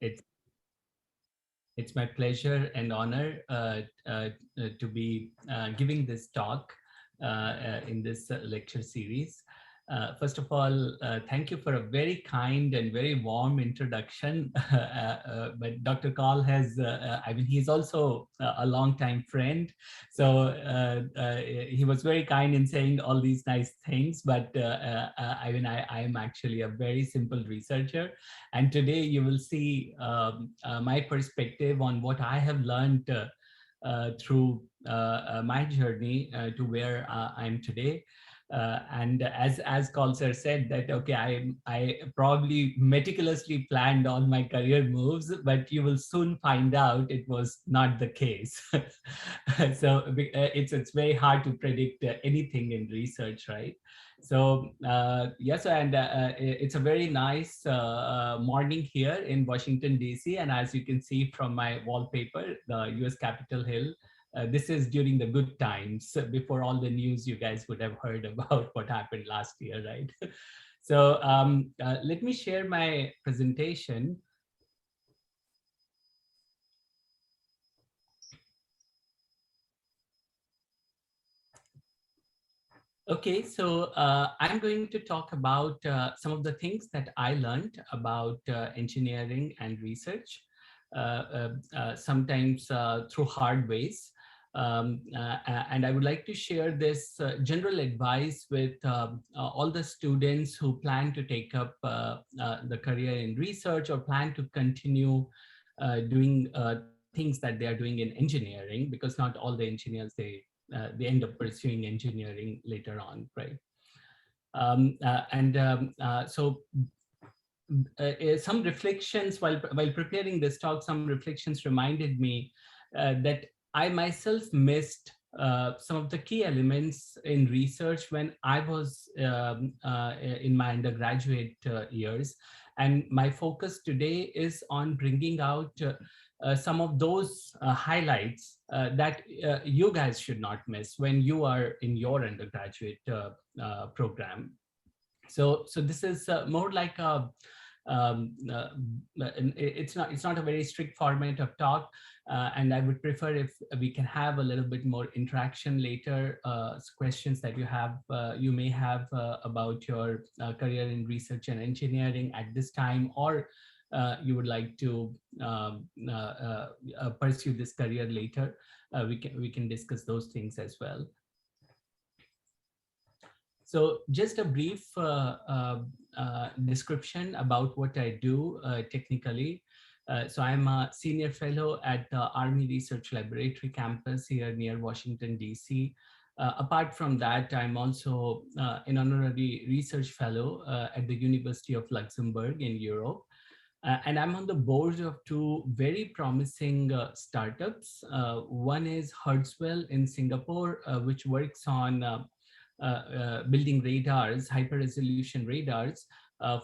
It's it's my pleasure and honor to be giving this talk in this lecture series. First of all, thank you for a very kind and very warm introduction. But Dr. Kaul has, I mean, he's also a longtime friend. So he was very kind in saying all these nice things. But I mean, I am actually a very simple researcher. And today you will see my perspective on what I have learned through my journey to where I'm today. And as Kaul said that, okay, I probably meticulously planned all my career moves, but you will soon find out it was not the case. So it's very hard to predict anything in research, right? So yes, and it's a very nice morning here in Washington, D.C. And as you can see from my wallpaper, the U.S. Capitol Hill, this is during the good times before all the news you guys would have heard about what happened last year, right? So let me share my presentation. Okay, so I'm going to talk about some of the things that I learned about engineering and research, sometimes through hard ways. And I would like to share this general advice with all the students who plan to take up the career in research or plan to continue doing things that they are doing in engineering, because not all the engineers, they end up pursuing engineering later on, right? So some reflections while preparing this talk, some reflections reminded me that I myself missed some of the key elements in research when I was in my undergraduate years. And my focus today is on bringing out some of those highlights that you guys should not miss when you are in your undergraduate program. So this is more like a it's not a very strict format of talk, and I would prefer if we can have a little bit more interaction later, questions that you may have about your career in research and engineering at this time, or you would like to pursue this career later. We can discuss those things as well. So just a brief description about what I do technically. So I'm a senior fellow at the Army Research Laboratory campus here near Washington, D.C. Apart from that, I'm also an honorary research fellow at the University of Luxembourg in Europe. And I'm on the board of two very promising startups. One is Hertzwell in Singapore, which works on building radars, hyper-resolution radars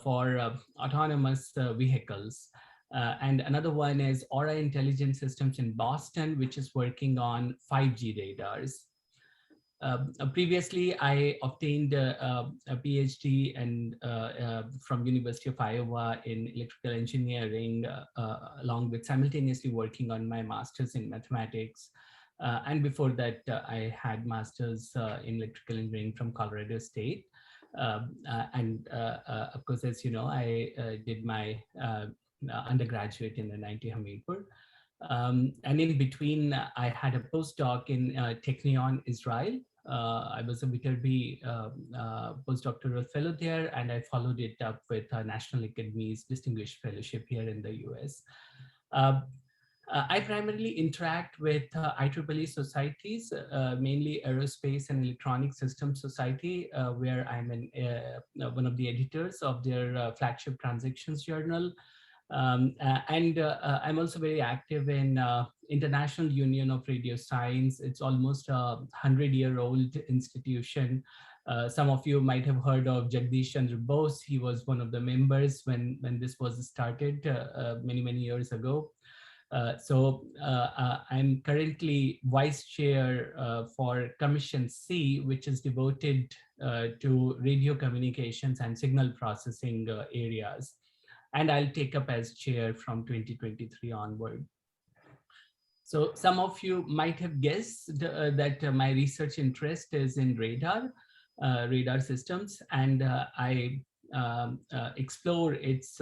for autonomous vehicles. And another one is Aura Intelligent Systems in Boston, which is working on 5G radars. Previously, I obtained a PhD from University of Iowa in electrical engineering, along with simultaneously working on my master's in mathematics. And before that, I had master's in electrical engineering from Colorado State. Of course, as you know, I did my undergraduate in the Hamirpur. And in between, I had a postdoc in Technion, Israel. I was a Viterbi postdoctoral fellow there, and I followed it up with National Academy's Distinguished Fellowship here in the US. I primarily interact with IEEE societies, mainly Aerospace and Electronic Systems Society, where I'm one of the editors of their flagship Transactions journal. I'm also very active in International Union of Radio Science. It's almost a 100-year-old institution. Some of you might have heard of Jagdish Chandra Bose. He was one of the members when this was started many years ago. I'm currently vice chair for Commission C, which is devoted to radio communications and signal processing areas. and I'll take up as chair from 2023 onward. So some of you might have guessed that my research interest is in radar systems, and I explore its,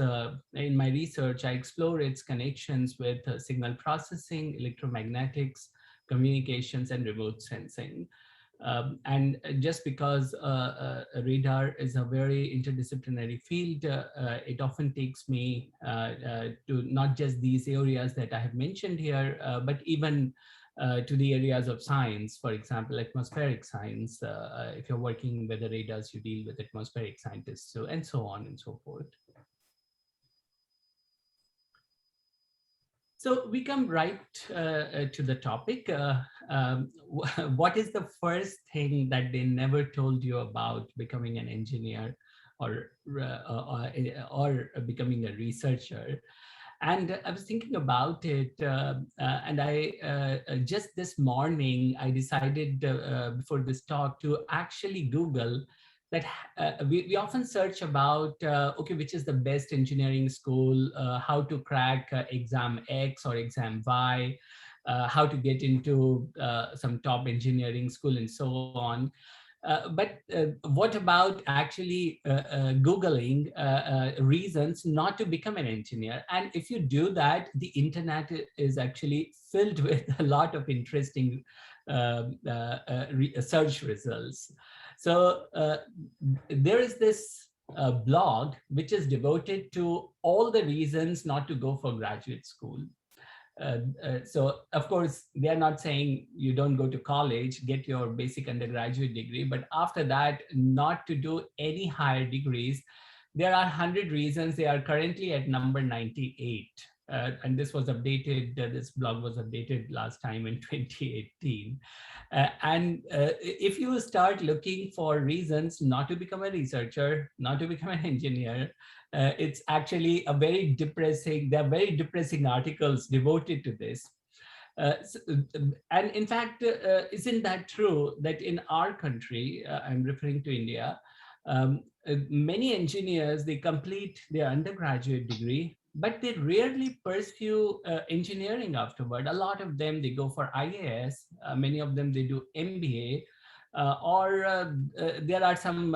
in my research, I explore its connections with signal processing, electromagnetics, communications, and remote sensing. And just because radar is a very interdisciplinary field, it often takes me to not just these areas that I have mentioned here, but even to the areas of science, for example, atmospheric science. If you're working with the radars, you deal with atmospheric scientists, and so on and so forth. So we come right to the topic. What is the first thing that they never told you about becoming an engineer or becoming a researcher? And I was thinking about it, and I just this morning I decided before this talk to actually Google that we often search about okay, which is the best engineering school, how to crack exam X or exam Y, how to get into some top engineering school and so on. But what about actually Googling reasons not to become an engineer? And if you do that, the internet is actually filled with a lot of interesting search results. So there is this blog which is devoted to all the reasons not to go for graduate school. So of course, they are not saying you don't go to college, get your basic undergraduate degree, but after that, not to do any higher degrees. There are 100 reasons. They are currently at number 98. And this was updated, this blog was updated last time in 2018. And if you start looking for reasons not to become a researcher, not to become an engineer, it's actually a very depressing, there are very depressing articles devoted to this. And in fact, isn't that true that in our country, I'm referring to India, many engineers, they complete their undergraduate degree, but they rarely pursue engineering afterward. A lot of them, they go for IAS, many of them, they do MBA, or there are some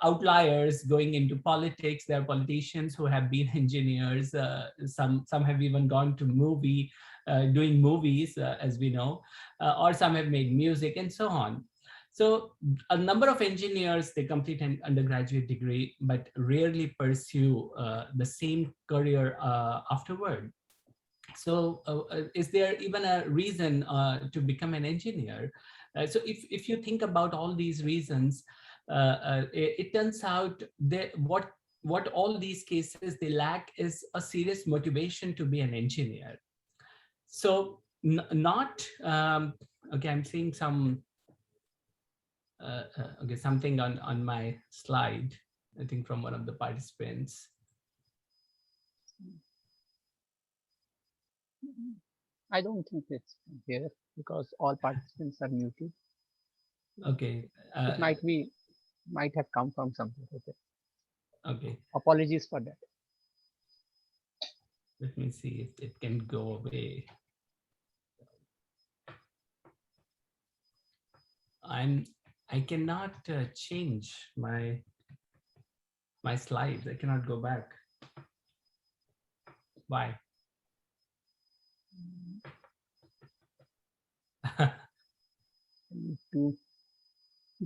outliers going into politics. There are politicians who have been engineers. Some have even gone to doing movies, as we know, or some have made music and so on. So a number of engineers, they complete an undergraduate degree, but rarely pursue the same career afterward. So is there even a reason to become an engineer? So if you think about all these reasons, it turns out that what all these cases they lack is a serious motivation to be an engineer. So not, okay, I'm seeing some, okay, something on my slide, I think from one of the participants. I don't think it's here because all participants are muted. Okay. It might have come from somewhere. Okay. Okay. Apologies for that. Let me see if it can go away. I cannot change my slides. I cannot go back. Why? You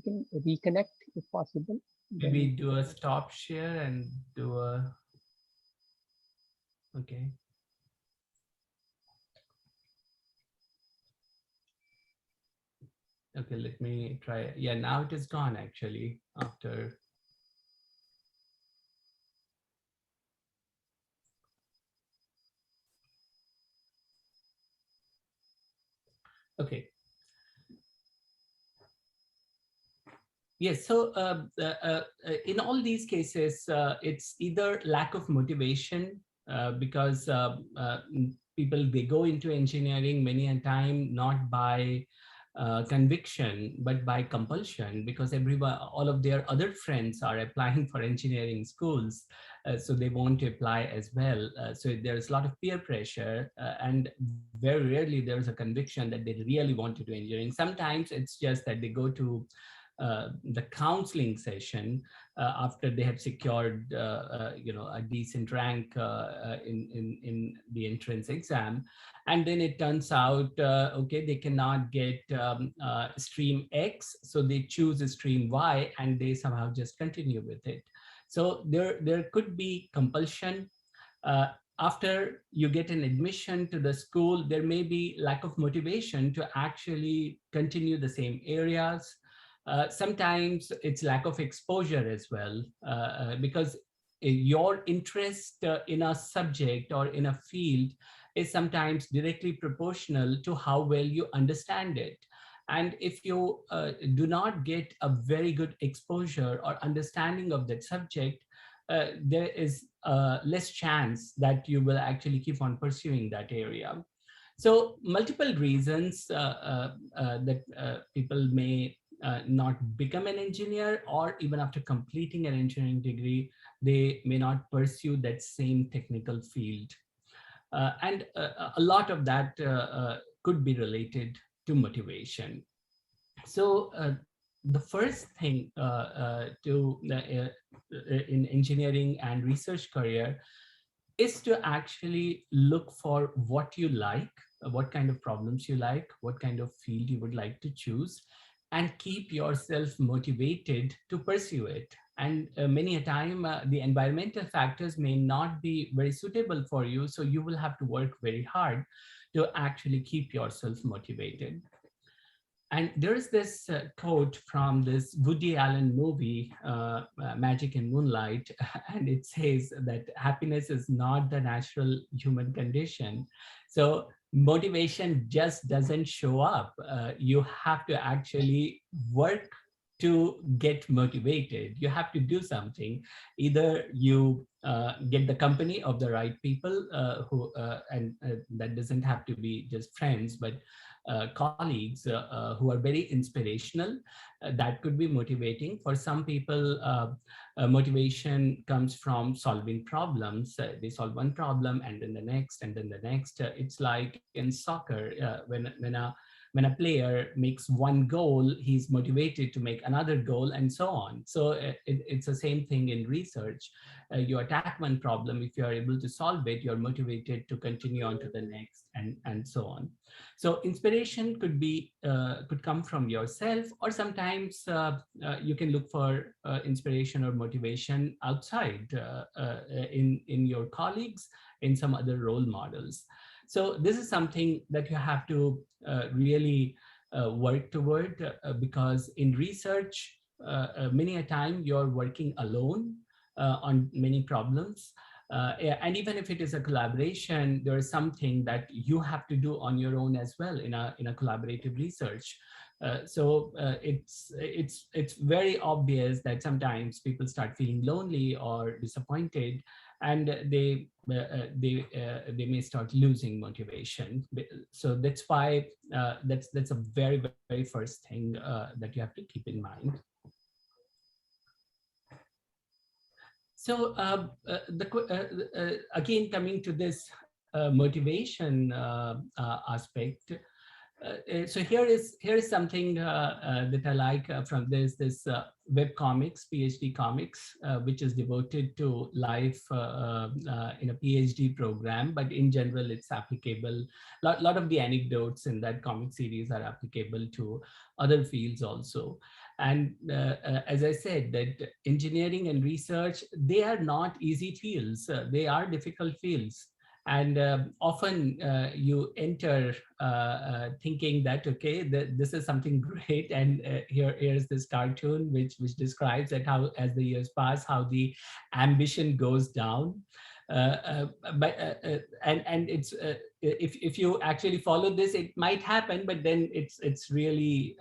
can reconnect if possible. Maybe do a stop share and do a, okay. Okay, let me try. Yeah, now it is gone actually after. Okay. Yes, so in all these cases, it's either lack of motivation because people, they go into engineering many a time not by conviction, but by compulsion, because everyone, all of their other friends are applying for engineering schools. so they want to apply as well. So there's a lot of peer pressure, and very rarely there's a conviction that they really want to do engineering. Sometimes it's just that they go to the counseling session after they have secured a decent rank in the entrance exam, and then it turns out okay, they cannot get stream X, so they choose a stream Y and they somehow just continue with it. So there could be compulsion. uh, After you get an admission to the school, there may be lack of motivation to actually continue the same areas. Sometimes it's lack of exposure as well, because your interest in a subject or in a field is sometimes directly proportional to how well you understand it. And if you do not get a very good exposure or understanding of that subject, there is less chance that you will actually keep on pursuing that area. So multiple reasons that people may not become an engineer, or even after completing an engineering degree, they may not pursue that same technical field. And a lot of that could be related to motivation. So the first thing in engineering and research career is to actually look for what you like, what kind of problems you like, what kind of field you would like to choose, and keep yourself motivated to pursue it. And many a time, the environmental factors may not be very suitable for you, so you will have to work very hard to actually keep yourself motivated. And there's this quote from this Woody Allen movie, Magic and Moonlight, and it says that happiness is not the natural human condition. So motivation just doesn't show up. You have to actually work to get motivated. You have to do something. Either you get the company of the right people and that doesn't have to be just friends, but colleagues who are very inspirational. That could be motivating. For some people, motivation comes from solving problems. They solve one problem and then the next and then the next. It's like in soccer, when a player makes one goal, he's motivated to make another goal, and so on. So it's the same thing in research. You attack one problem, if you are able to solve it, you're motivated to continue on to the next, and so on. So inspiration could come from yourself, or sometimes you can look for inspiration or motivation outside, in your colleagues, in some other role models. So this is something that you have to really work toward, because in research, many a time you're working alone on many problems. Yeah, and even if it is a collaboration, there is something that you have to do on your own as well in a collaborative research. It's very obvious that sometimes people start feeling lonely or disappointed, and they may start losing motivation. So that's why that's a very first thing that you have to keep in mind. So again, coming to this motivation aspect, so here is something that I like from this web comics, PhD comics, which is devoted to life in a PhD program, but in general it's applicable. Lot of the anecdotes in that comic series are applicable to other fields also. And as I said, that engineering and research, they are not easy fields. They are difficult fields. And often you enter thinking that, okay, this is something great. And here's this cartoon which describes that how, as the years pass, how the ambition goes down. And it's if you actually follow this, it might happen, but then it's really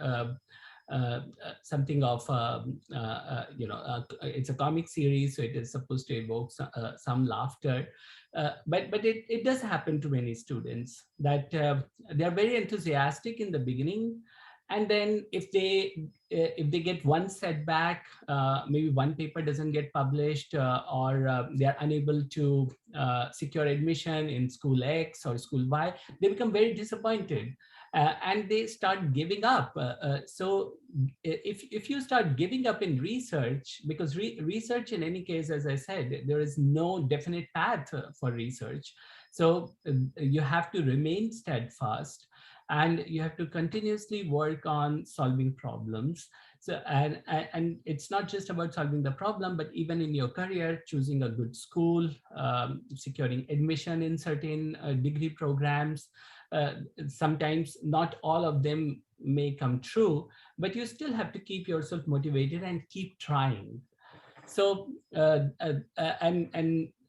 something of it's a comic series, so it is supposed to evoke some laughter, but it does happen to many students that they are very enthusiastic in the beginning, And then if they get one setback, maybe one paper doesn't get published, or they are unable to secure admission in school X or school Y, they become very disappointed, and they start giving up. So if you start giving up in research, because research in any case, as I said, there is no definite path for research. So you have to remain steadfast, and you have to continuously work on solving problems. So and it's not just about solving the problem, but even in your career, choosing a good school, securing admission in certain degree programs. Sometimes not all of them may come true, but you still have to keep yourself motivated and keep trying. So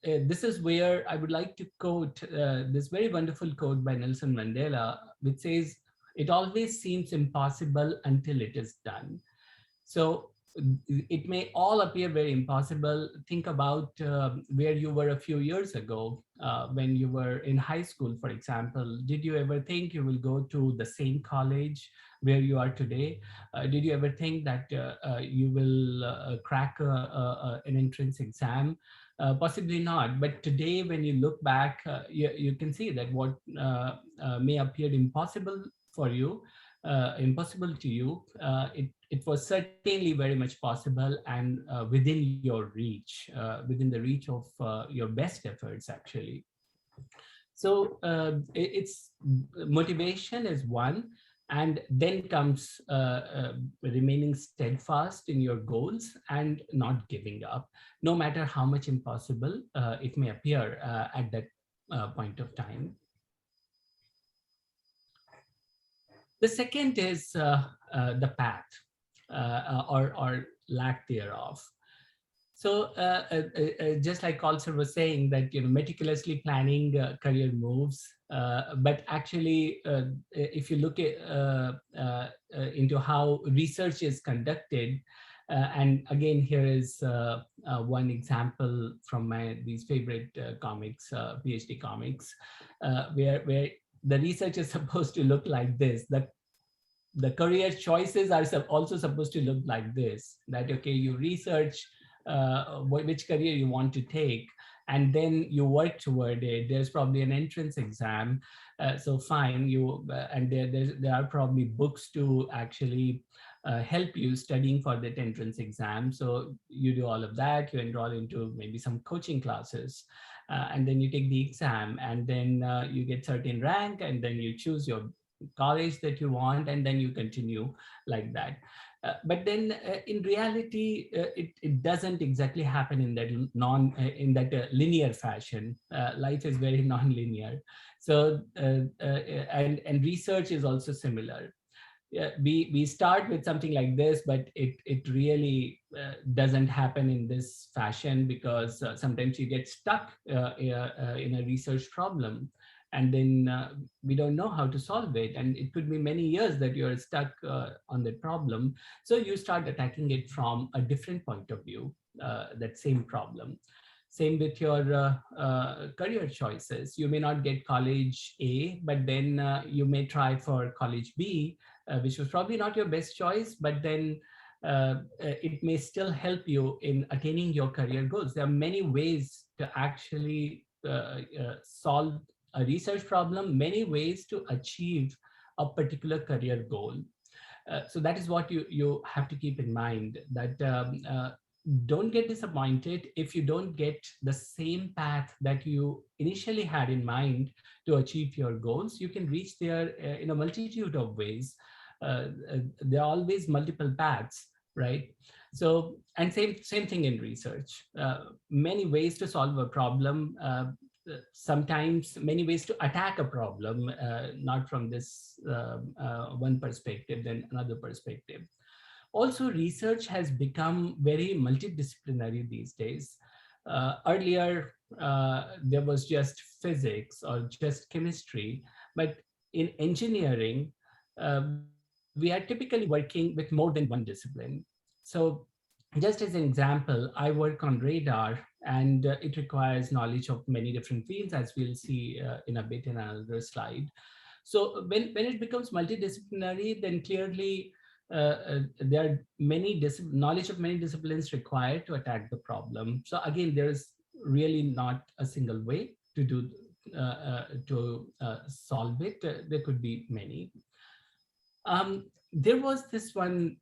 this is where I would like to quote this very wonderful quote by Nelson Mandela, which says, "It always seems impossible until it is done." So it may all appear very impossible. Think about where you were a few years ago, when you were in high school, for example. Did you ever think you will go to the same college where you are today? Did you ever think that you will crack an entrance exam? Possibly not. But today, when you look back, you can see that what may appear impossible for you, impossible to you, it was certainly very much possible, and within your reach, within the reach of your best efforts, actually. So it's motivation is one, and then comes remaining steadfast in your goals and not giving up, no matter how much impossible it may appear at that point of time. The second is the path, or lack thereof. So just like Colser was saying, that meticulously planning career moves, but actually, if you look at into how research is conducted, and again, here is one example from my these favorite comics, PhD comics, where the research is supposed to look like this. The career choices are also supposed to look like this, that okay, you research which career you want to take, and then you work toward it. There's probably an entrance exam, so fine, you and there are probably books to actually help you studying for that entrance exam. So you do all of that, you enroll into maybe some coaching classes, and then you take the exam, and then you get certain rank, and then you choose your college that you want, and then you continue like that. But then in reality, it doesn't exactly happen in that linear fashion. Life is very non-linear. So and research is also similar. Yeah, we start with something like this, but it really doesn't happen in this fashion, because sometimes you get stuck in a research problem, and then we don't know how to solve it, and it could be many years that you're stuck on that problem. So you start attacking it from a different point of view, that same problem. Same with your career choices. You may not get college A, but then you may try for college B, which was probably not your best choice, but then it may still help you in attaining your career goals. There are many ways to actually solve a research problem, many ways to achieve a particular career goal. So that is what you have to keep in mind, that don't get disappointed if you don't get the same path that you initially had in mind to achieve your goals. You can reach there in a multitude of ways. There are always multiple paths, right? So, and same thing in research. Many ways to solve a problem. Sometimes many ways to attack a problem, not from this one perspective, then another perspective. Also, research has become very multidisciplinary these days. Earlier, there was just physics or just chemistry, but in engineering, we are typically working with more than one discipline. So, just as an example, I work on radar, and it requires knowledge of many different fields, as we'll see in a bit in another slide. So when it becomes multidisciplinary, then clearly there are many knowledge of many disciplines required to attack the problem. So again, there is really not a single way to do solve it. There could be many. There was this one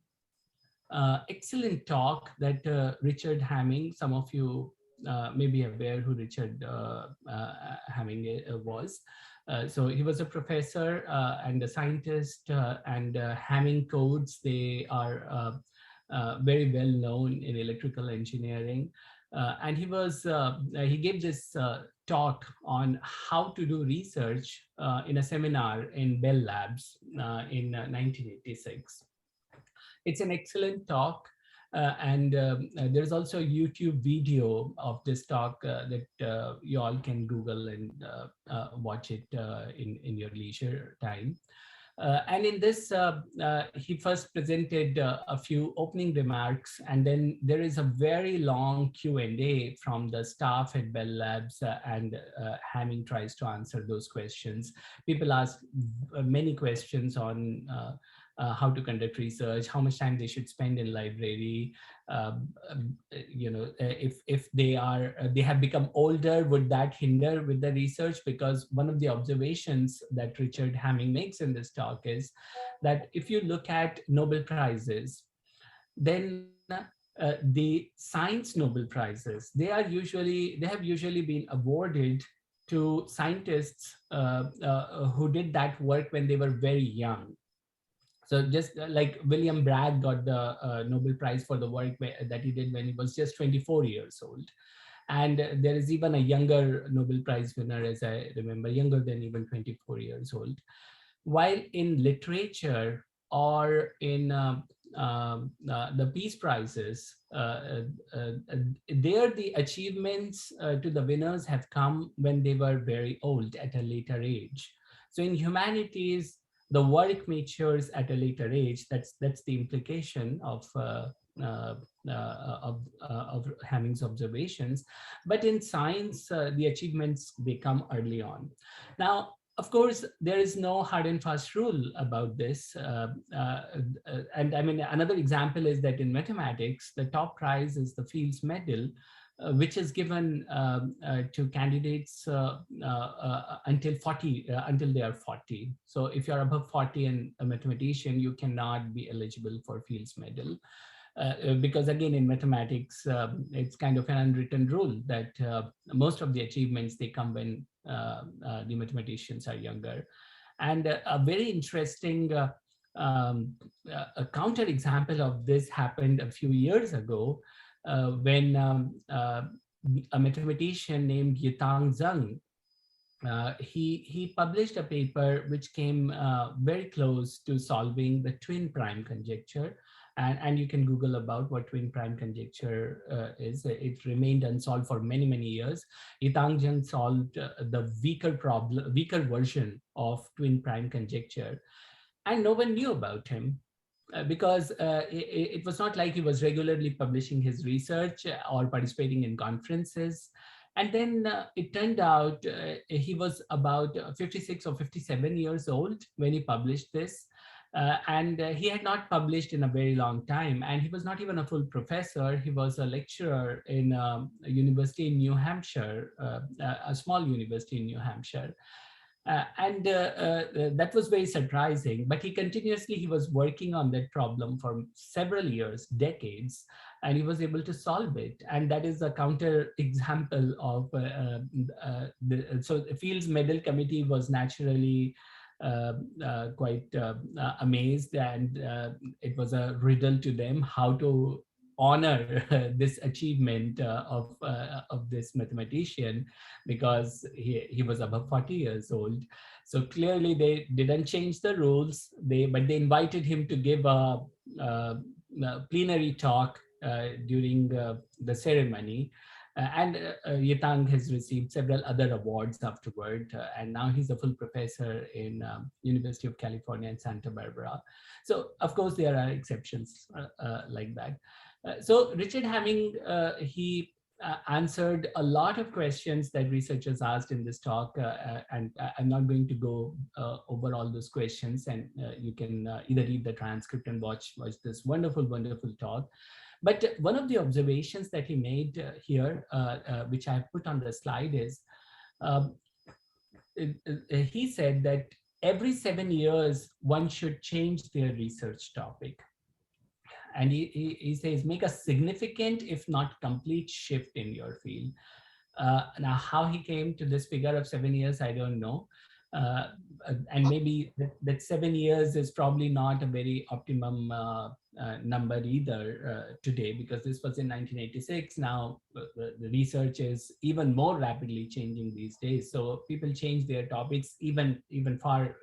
excellent talk that Richard Hamming, some of you may be aware who Richard Hamming was. So he was a professor and a scientist, and Hamming codes, they are very well known in electrical engineering. And he gave this talk on how to do research in a seminar in Bell Labs in 1986. It's an excellent talk. And there's also a YouTube video of this talk that you all can Google and watch it in your leisure time. And in this, he first presented a few opening remarks, and then there is a very long Q&A from the staff at Bell Labs, and Hamming tries to answer those questions. People ask many questions on how to conduct research, how much time they should spend in library. If they have become older, would that hinder with the research? Because one of the observations that Richard Hamming makes in this talk is that if you look at Nobel Prizes, then the science Nobel Prizes, they have usually been awarded to scientists who did that work when they were very young. So just like William Bragg got the Nobel Prize for the work that he did when he was just 24 years old. And there is even a younger Nobel Prize winner, as I remember, younger than even 24 years old. While in literature or in the peace prizes, there the achievements to the winners have come when they were very old, at a later age. So in humanities, the work matures at a later age. That's the implication of Hamming's observations. But in science, the achievements, they come early on. Now, of course, there is no hard and fast rule about this. And I mean, another example is that in mathematics, the top prize is the Fields Medal, which is given to candidates until they are 40. So if you're above 40 and a mathematician, you cannot be eligible for Fields Medal. Because again, in mathematics, it's kind of an unwritten rule that most of the achievements, they come when the mathematicians are younger. And a very interesting a counter example of this happened a few years ago when a mathematician named Yitang Zhang, he published a paper which came very close to solving the twin prime conjecture. And you can Google about what twin prime conjecture is. It remained unsolved for many, many years. Yitang Zhang solved the weaker version of twin prime conjecture. And no one knew about him. Because it was not like he was regularly publishing his research or participating in conferences. And then it turned out he was about 56 or 57 years old when he published this. And he had not published in a very long time. And he was not even a full professor. He was a lecturer in a university in New Hampshire, a small university in New Hampshire. And that was very surprising. But he was working on that problem for several years, decades, and he was able to solve it. And that is a counter example of so the Fields Medal Committee was naturally quite amazed, and it was a riddle to them how to honor this achievement of this mathematician, because he was above 40 years old. So clearly they didn't change the rules, but they invited him to give a plenary talk during the ceremony. And Yitang has received several other awards afterward, and now he's a full professor in University of California in Santa Barbara. So of course there are exceptions like that. So Richard Hamming, he answered a lot of questions that researchers asked in this talk, and I'm not going to go over all those questions, and you can either read the transcript and watch this wonderful talk. But one of the observations that he made here, which I have put on the slide, is um, he said that every 7 years one should change their research topic. And he says, make a significant, if not complete, shift in your field. Now, how he came to this figure of 7 years, I don't know. Uh, and maybe that 7 years is probably not a very optimum number either today, because this was in 1986. Now, the research is even more rapidly changing these days. So people change their topics even far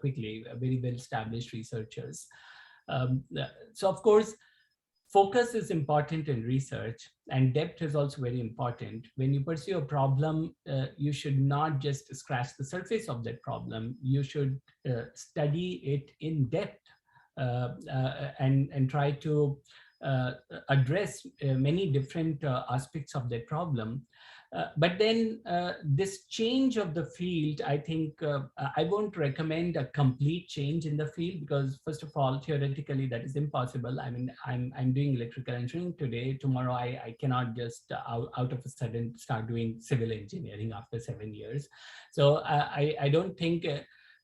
quickly, very well established researchers. Um, so, of course, focus is important in research, and depth is also very important. When you pursue a problem, you should not just scratch the surface of that problem. You should study it in depth, and try to address many different aspects of that problem. But then this change of the field, I think I won't recommend a complete change in the field, because first of all, theoretically, that is impossible. I mean, I'm doing electrical engineering today. Tomorrow, I cannot just out of a sudden start doing civil engineering after 7 years. So I don't think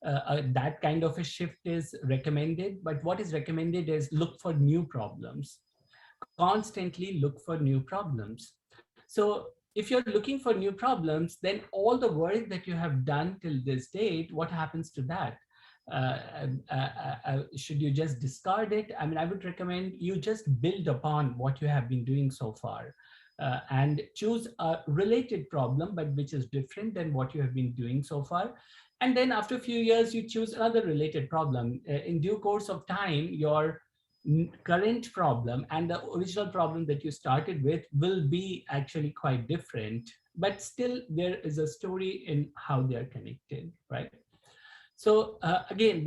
that kind of a shift is recommended. But what is recommended is look for new problems, constantly look for new problems. So if you're looking for new problems, then all the work that you have done till this date, what happens to that? Should you just discard it? I mean, I would recommend you just build upon what you have been doing so far, and choose a related problem, but which is different than what you have been doing so far. And then after a few years, you choose another related problem. In due course of time, your current problem and the original problem that you started with will be actually quite different, but still there is a story in how they are connected, right? So again,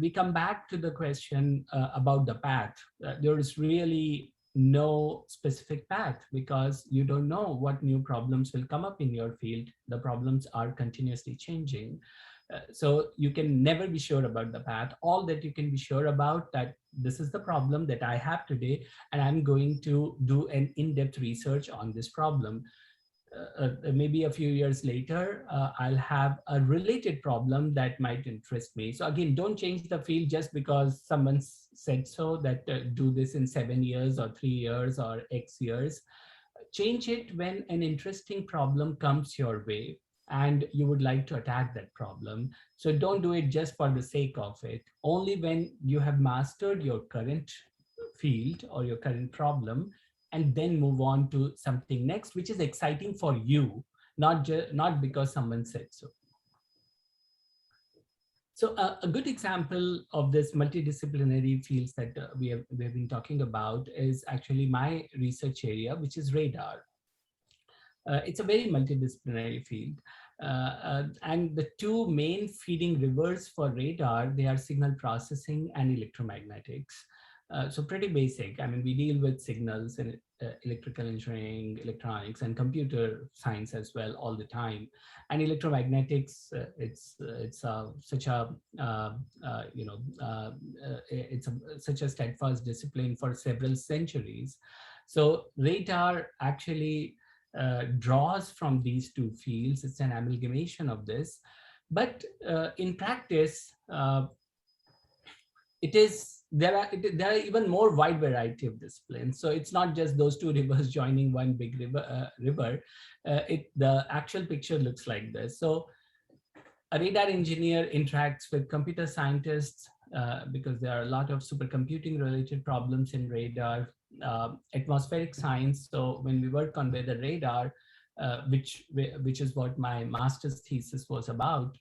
we come back to the question about the path. There is really no specific path, because you don't know what new problems will come up in your field. The problems are continuously changing. So you can never be sure about the path. All that you can be sure about, that this is the problem that I have today, and I'm going to do an in-depth research on this problem. Maybe a few years later, I'll have a related problem that might interest me. So again, don't change the field just because someone said so, that do this in 7 years or 3 years or X years. Change it when an interesting problem comes your way and you would like to attack that problem. So don't do it just for the sake of it. Only when you have mastered your current field or your current problem, and then move on to something next, which is exciting for you, not because someone said so. So a good example of this multidisciplinary fields that we have been talking about is actually my research area, which is radar. It's a very multidisciplinary field. And the two main feeding rivers for radar, they are signal processing and electromagnetics. So pretty basic. I mean, we deal with signals in electrical engineering, electronics, and computer science as well all the time. And electromagnetics, it's such a such a steadfast discipline for several centuries. So radar actually draws from these two fields. It's an amalgamation of this, but in practice, there are even more wide variety of disciplines. So it's not just those two rivers joining one big river. The actual picture looks like this. So a radar engineer interacts with computer scientists because there are a lot of supercomputing related problems in radar. Atmospheric science. So when we work on weather radar, which is what my master's thesis was about,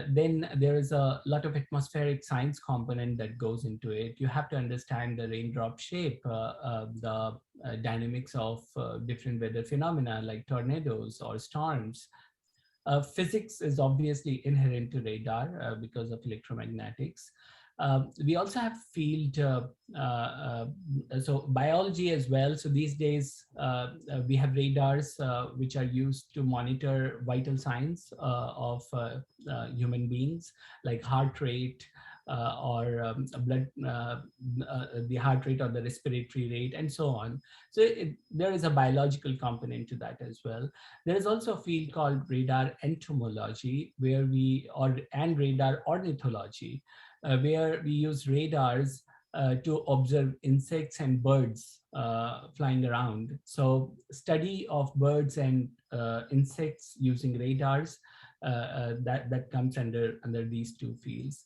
then there is a lot of atmospheric science component that goes into it. You have to understand the raindrop shape, the dynamics of different weather phenomena like tornadoes or storms. Physics is obviously inherent to radar because of electromagnetics. We also have field, so biology as well. So these days we have radars which are used to monitor vital signs of human beings, like heart rate, or blood, the heart rate or the respiratory rate, and so on. So there is a biological component to that as well. There is also a field called radar entomology, where and radar ornithology, where we use radars to observe insects and birds flying around. So study of birds and insects using radars, that comes under these two fields.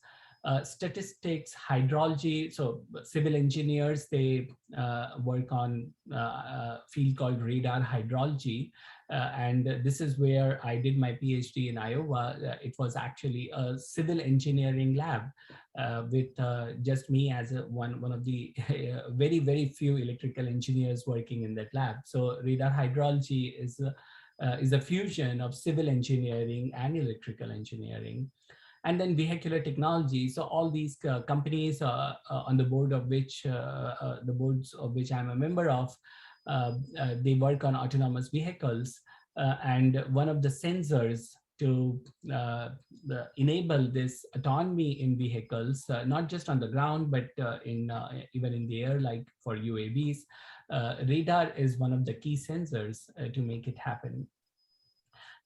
Statistics, hydrology. So civil engineers, they work on a field called radar hydrology, and this is where I did my PhD in Iowa. It was actually a civil engineering lab with just me as one of the very few electrical engineers working in that lab. So radar hydrology is a fusion of civil engineering and electrical engineering. And then vehicular technology. So all these companies on the boards of which I'm a member of, they work on autonomous vehicles, and one of the sensors to enable this autonomy in vehicles, not just on the ground, but in even in the air, like for UAVs, radar is one of the key sensors to make it happen.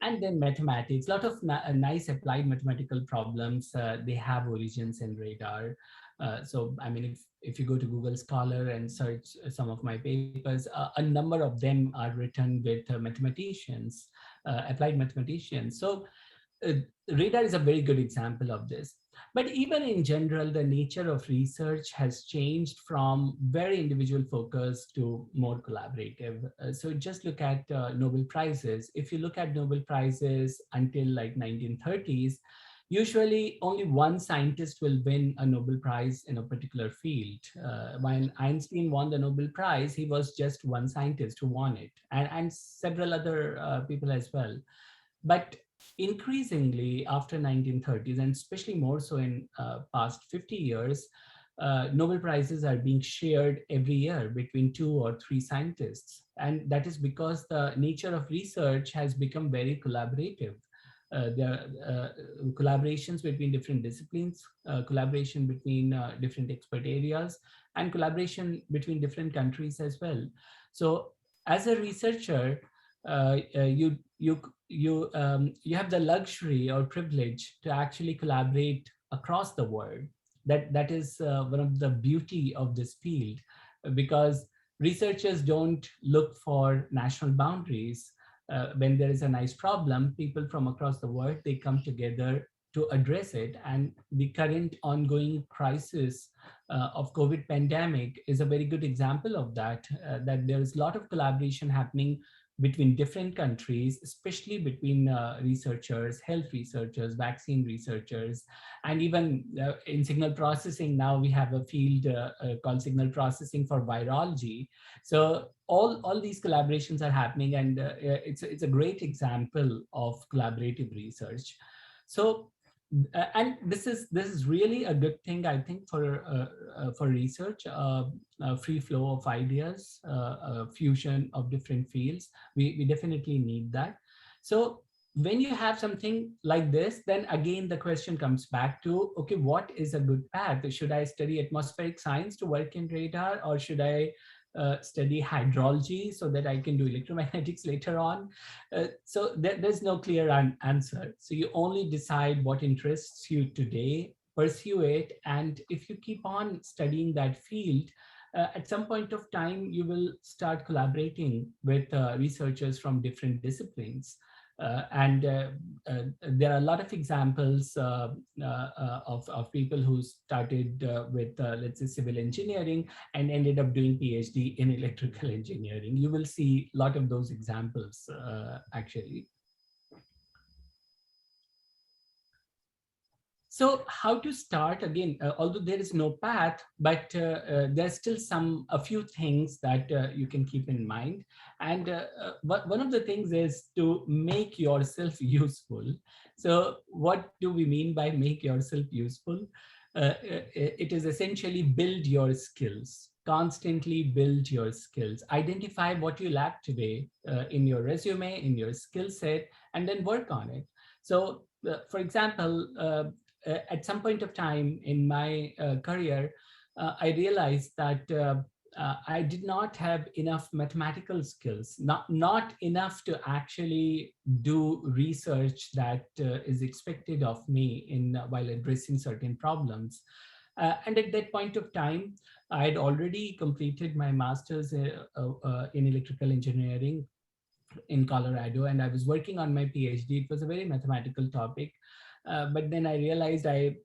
And then mathematics, a lot of nice applied mathematical problems, they have origins in radar. So I mean, if you go to Google Scholar and search some of my papers, a number of them are written with mathematicians, applied mathematicians. So uh, radar is a very good example of this. But even in general, the nature of research has changed from very individual focus to more collaborative. So just look at Nobel Prizes. If you look at Nobel Prizes until like 1930s, usually only one scientist will win a Nobel Prize in a particular field. When Einstein won the Nobel Prize, he was just one scientist who won it, and several other people as well. But increasingly after 1930s, and especially more so in past 50 years, Nobel Prizes are being shared every year between two or three scientists. And that is because the nature of research has become very collaborative. There are collaborations between different disciplines, collaboration between different expert areas, and collaboration between different countries as well. So as a researcher, you have the luxury or privilege to actually collaborate across the world. That is one of the beauty of this field, because researchers don't look for national boundaries. When there is a nice problem, people from across the world, they come together to address it. And the current ongoing crisis of COVID pandemic is a very good example of that. That there is a lot of collaboration happening between different countries, especially between researchers, health researchers, vaccine researchers, and even in signal processing. Now we have a field called signal processing for virology. So all these collaborations are happening, and it's a great example of collaborative research. So and this is really a good thing, I think, for research, free flow of ideas, fusion of different fields. We definitely need that. So when you have something like this, then again the question comes back to, okay, what is a good path? Should I study atmospheric science to work in radar, or should I study hydrology so that I can do electromagnetics later on? So there's no clear answer. So you only decide what interests you today, pursue it, and if you keep on studying that field, at some point of time, you will start collaborating with researchers from different disciplines. And there are a lot of examples of people who started with, let's say, civil engineering and ended up doing PhD in electrical engineering. You will see a lot of those examples, actually. So how to start? Again, although there is no path, but there's still a few things that you can keep in mind. And one of the things is to make yourself useful. So what do we mean by make yourself useful? It is essentially build your skills, constantly build your skills, identify what you lack today in your resume, in your skill set, and then work on it. So, for example, at some point of time in my career, I realized that I did not have enough mathematical skills, not enough to actually do research that is expected of me in while addressing certain problems. And at that point of time, I had already completed my master's in electrical engineering in Colorado, and I was working on my PhD. It was a very mathematical topic, but then I realized I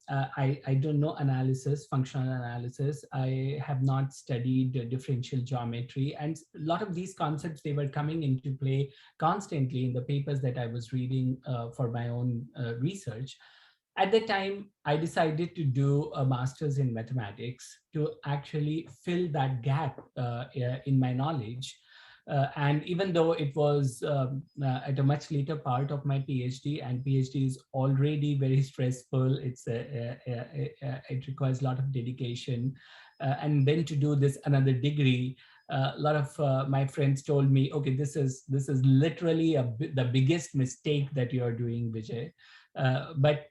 don't know analysis, functional analysis. I have not studied differential geometry, and a lot of these concepts, they were coming into play constantly in the papers that I was reading for my own research. At the time, I decided to do a master's in mathematics to actually fill that gap in my knowledge. And even though it was at a much later part of my PhD, and PhD is already very stressful, it requires a lot of dedication. And then to do this another degree, a lot of my friends told me, okay, this is literally the biggest mistake that you are doing, Vijay. But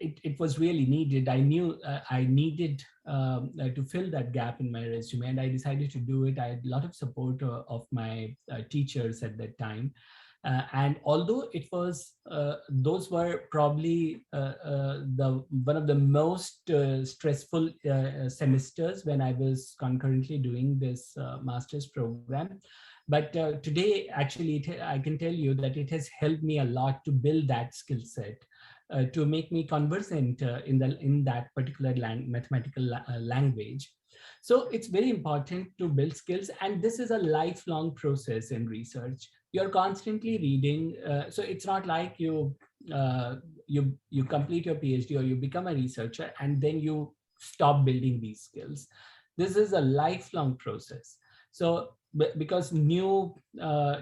it was really needed. I knew I needed to fill that gap in my resume, and I decided to do it. I had a lot of support of my teachers at that time. And although it was, those were probably the one of the most stressful semesters when I was concurrently doing this master's program. But today, actually, I can tell you that it has helped me a lot to build that skill set, to make me conversant in that particular mathematical language. So it's very important to build skills, and this is a lifelong process in research. You're constantly reading, so it's not like uh, you complete your PhD or you become a researcher and then you stop building these skills. This is a lifelong process. So because new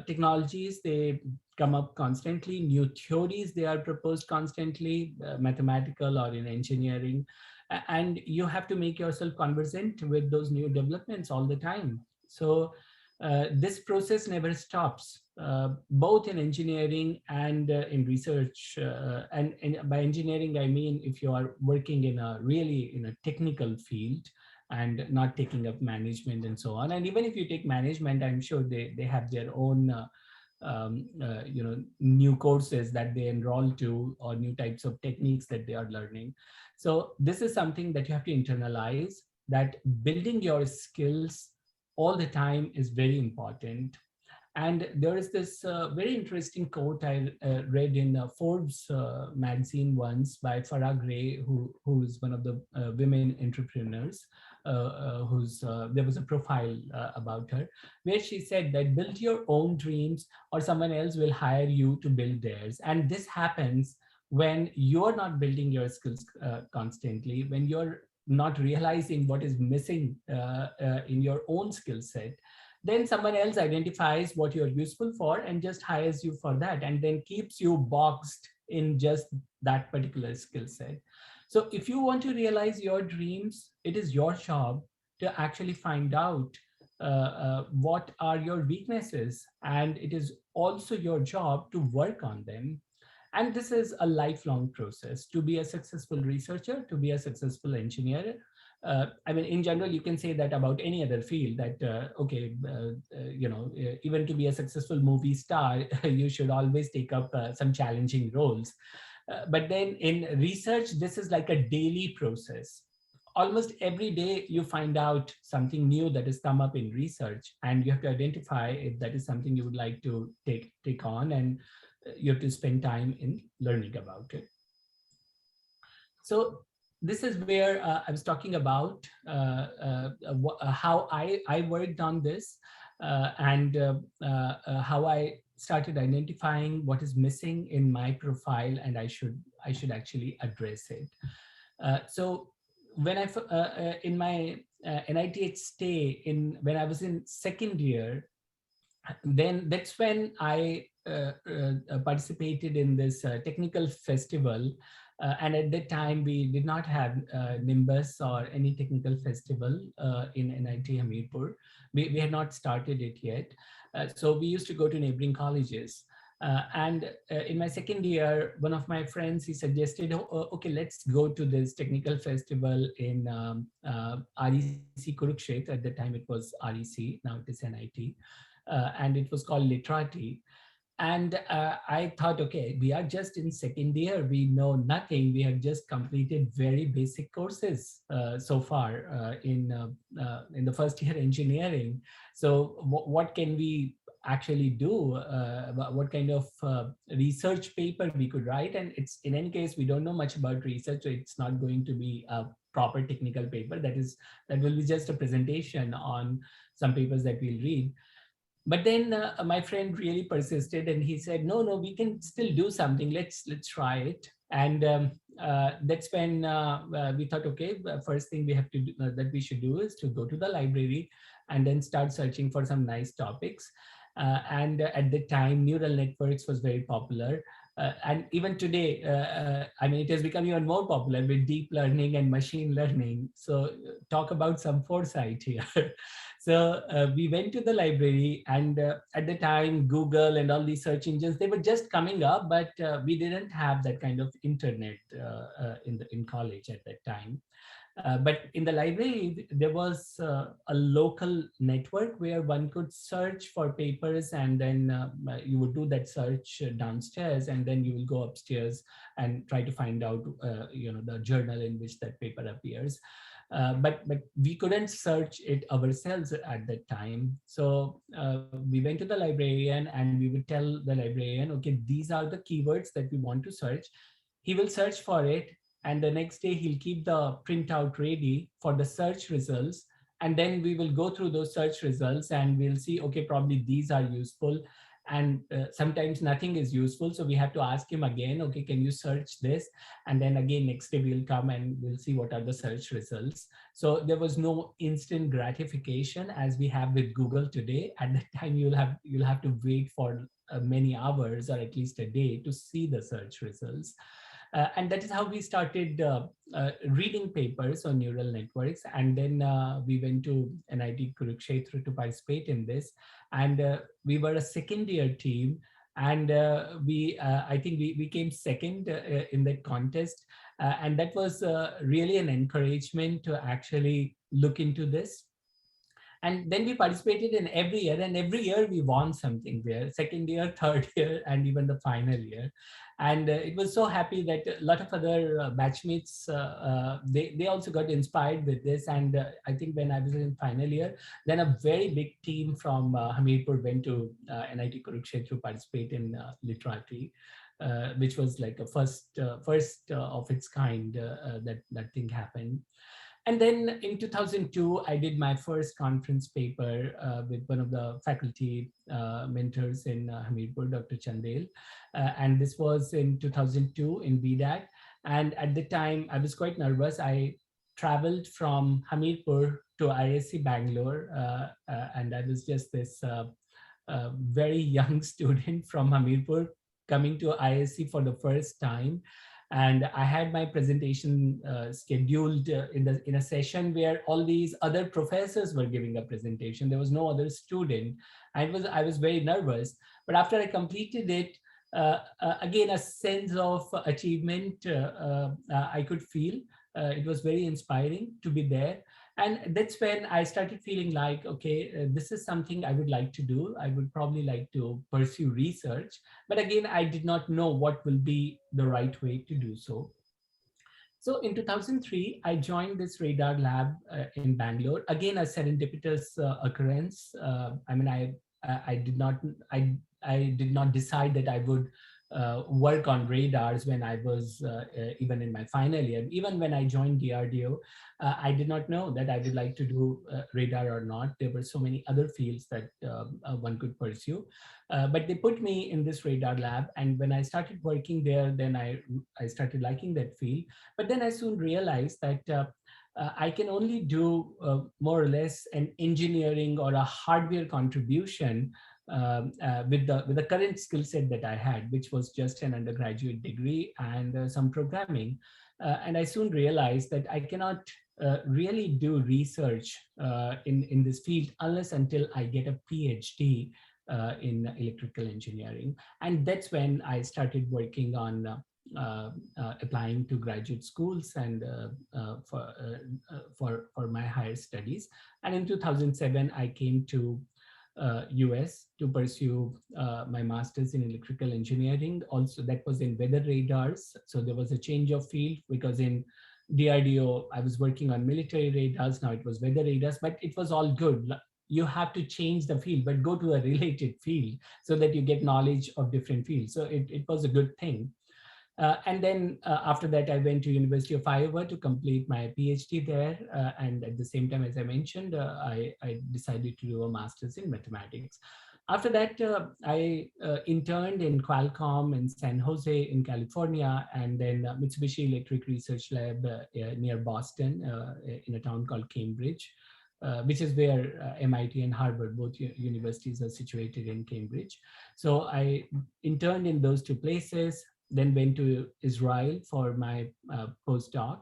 technologies, they come up constantly, new theories, they are proposed constantly, mathematical or in engineering, and you have to make yourself conversant with those new developments all the time. So this process never stops, both in engineering and in research. And by engineering, I mean if you are working in a really in a technical field and not taking up management and so on. And even if you take management, I'm sure they have their own new courses that they enroll to, or new types of techniques that they are learning. So this is something that you have to internalize, that building your skills all the time is very important. And there is this very interesting quote I read in Forbes magazine once by Farah Gray, who is one of the women entrepreneurs. There was a profile about her, where she said that build your own dreams, or someone else will hire you to build theirs. And this happens when you're not building your skills constantly, when you're not realizing what is missing in your own skill set. Then someone else identifies what you're useful for and just hires you for that, and then keeps you boxed in just that particular skill set. So if you want to realize your dreams, it is your job to actually find out what are your weaknesses, and it is also your job to work on them. And this is a lifelong process to be a successful researcher, to be a successful engineer. I mean, in general, you can say that about any other field, that, even to be a successful movie star, you should always take up some challenging roles. But then in research, this is like a daily process. Almost every day you find out something new that has come up in research, and you have to identify if that is something you would like to take on, and you have to spend time in learning about it. So this is where I was talking about how I worked on this, and how I started identifying what is missing in my profile, and I should actually address it. So when in my NITH stay, in when I was in second year, then that's when I participated in this technical festival And at that time, we did not have Nimbus or any technical festival in NIT Hamirpur. We had not started it yet. So we used to go to neighboring colleges. And in my second year, one of my friends, he suggested, okay, let's go to this technical festival in REC Kurukshetra. At the time it was REC, now it is NIT. And it was called Literati. And I thought, okay, we are just in second year. We know nothing. We have just completed very basic courses so far in the first year engineering. So what can we actually do? What kind of research paper we could write? And it's in any case, we don't know much about research, so it's not going to be a proper technical paper. That will be just a presentation on some papers that we'll read. But then my friend really persisted, and he said, no, we can still do something. Let's try it. And that's when we thought, okay, first thing we have to do, that we should do is to go to the library and then start searching for some nice topics. And at the time, neural networks was very popular. And even today, I mean, it has become even more popular with deep learning and machine learning. So talk about some foresight here. So we went to the library, and at the time, Google and all these search engines, they were just coming up, but we didn't have that kind of internet in college at that time. But in the library, there was a local network where one could search for papers, and then you would do that search downstairs, and then you will go upstairs and try to find out, the journal in which that paper appears. But we couldn't search it ourselves at that time. So we went to the librarian, and we would tell the librarian, okay, these are the keywords that we want to search. He will search for it, and the next day he'll keep the printout ready for the search results. And then we will go through those search results, and we'll see, okay, probably these are useful. And sometimes nothing is useful, so we have to ask him again, okay, can you search this? And then again, next day we'll come and we'll see what are the search results. So there was no instant gratification as we have with Google today. At that time, you'll have to wait for many hours or at least a day to see the search results. And that is how we started reading papers on neural networks. And then we went to NIT Kurukshetra to participate in this. And we were a second year team. And I think we came second in that contest. And that was really an encouragement to actually look into this. And then we participated in every year, and every year we won something there, second year, third year, and even the final year. And it was so happy that a lot of other batchmates, they also got inspired with this. And I think when I was in final year, then a very big team from Hamirpur went to NIT Kurukshetra to participate in literati, which was like a first of its kind that thing happened. And then in 2002, I did my first conference paper with one of the faculty mentors in Hamirpur, Dr. Chandel. And this was in 2002 in BDAC. And at the time, I was quite nervous. I traveled from Hamirpur to ISC Bangalore. And I was just this very young student from Hamirpur coming to ISC for the first time. And I had my presentation scheduled in a session where all these other professors were giving a presentation. There was no other student. I was very nervous, but after I completed it, again, a sense of achievement I could feel. It was very inspiring to be there. And that's when I started feeling like, okay, this is something I would like to do. I would probably like to pursue research. But again, I did not know what will be the right way to do so. So in 2003, I joined this radar lab in Bangalore. Again, a serendipitous occurrence. I mean, I did not I did not decide that I would work on radars when I was even in my final year. Even when I joined DRDO, I did not know that I would like to do radar or not. There were so many other fields that one could pursue. But they put me in this radar lab. And when I started working there, then I started liking that field. But then I soon realized that I can only do more or less an engineering or a hardware contribution with the current skill set that I had, which was just an undergraduate degree and some programming. And I soon realized that I cannot really do research in this field unless until I get a PhD in electrical engineering. And that's when I started working on applying to graduate schools and for my higher studies. And in 2007, I came to US to pursue my master's in electrical engineering. Also, that was in weather radars. So there was a change of field because in DRDO, I was working on military radars. Now it was weather radars, but it was all good. You have to change the field, but go to a related field so that you get knowledge of different fields. So it was a good thing. And then after that, I went to University of Iowa to complete my PhD there. And at the same time, as I mentioned, I decided to do a master's in mathematics. After that, I interned in Qualcomm in San Jose in California, and then Mitsubishi Electric Research Lab near Boston in a town called Cambridge, which is where MIT and Harvard, both universities are situated in Cambridge. So I interned in those two places, then went to Israel for my postdoc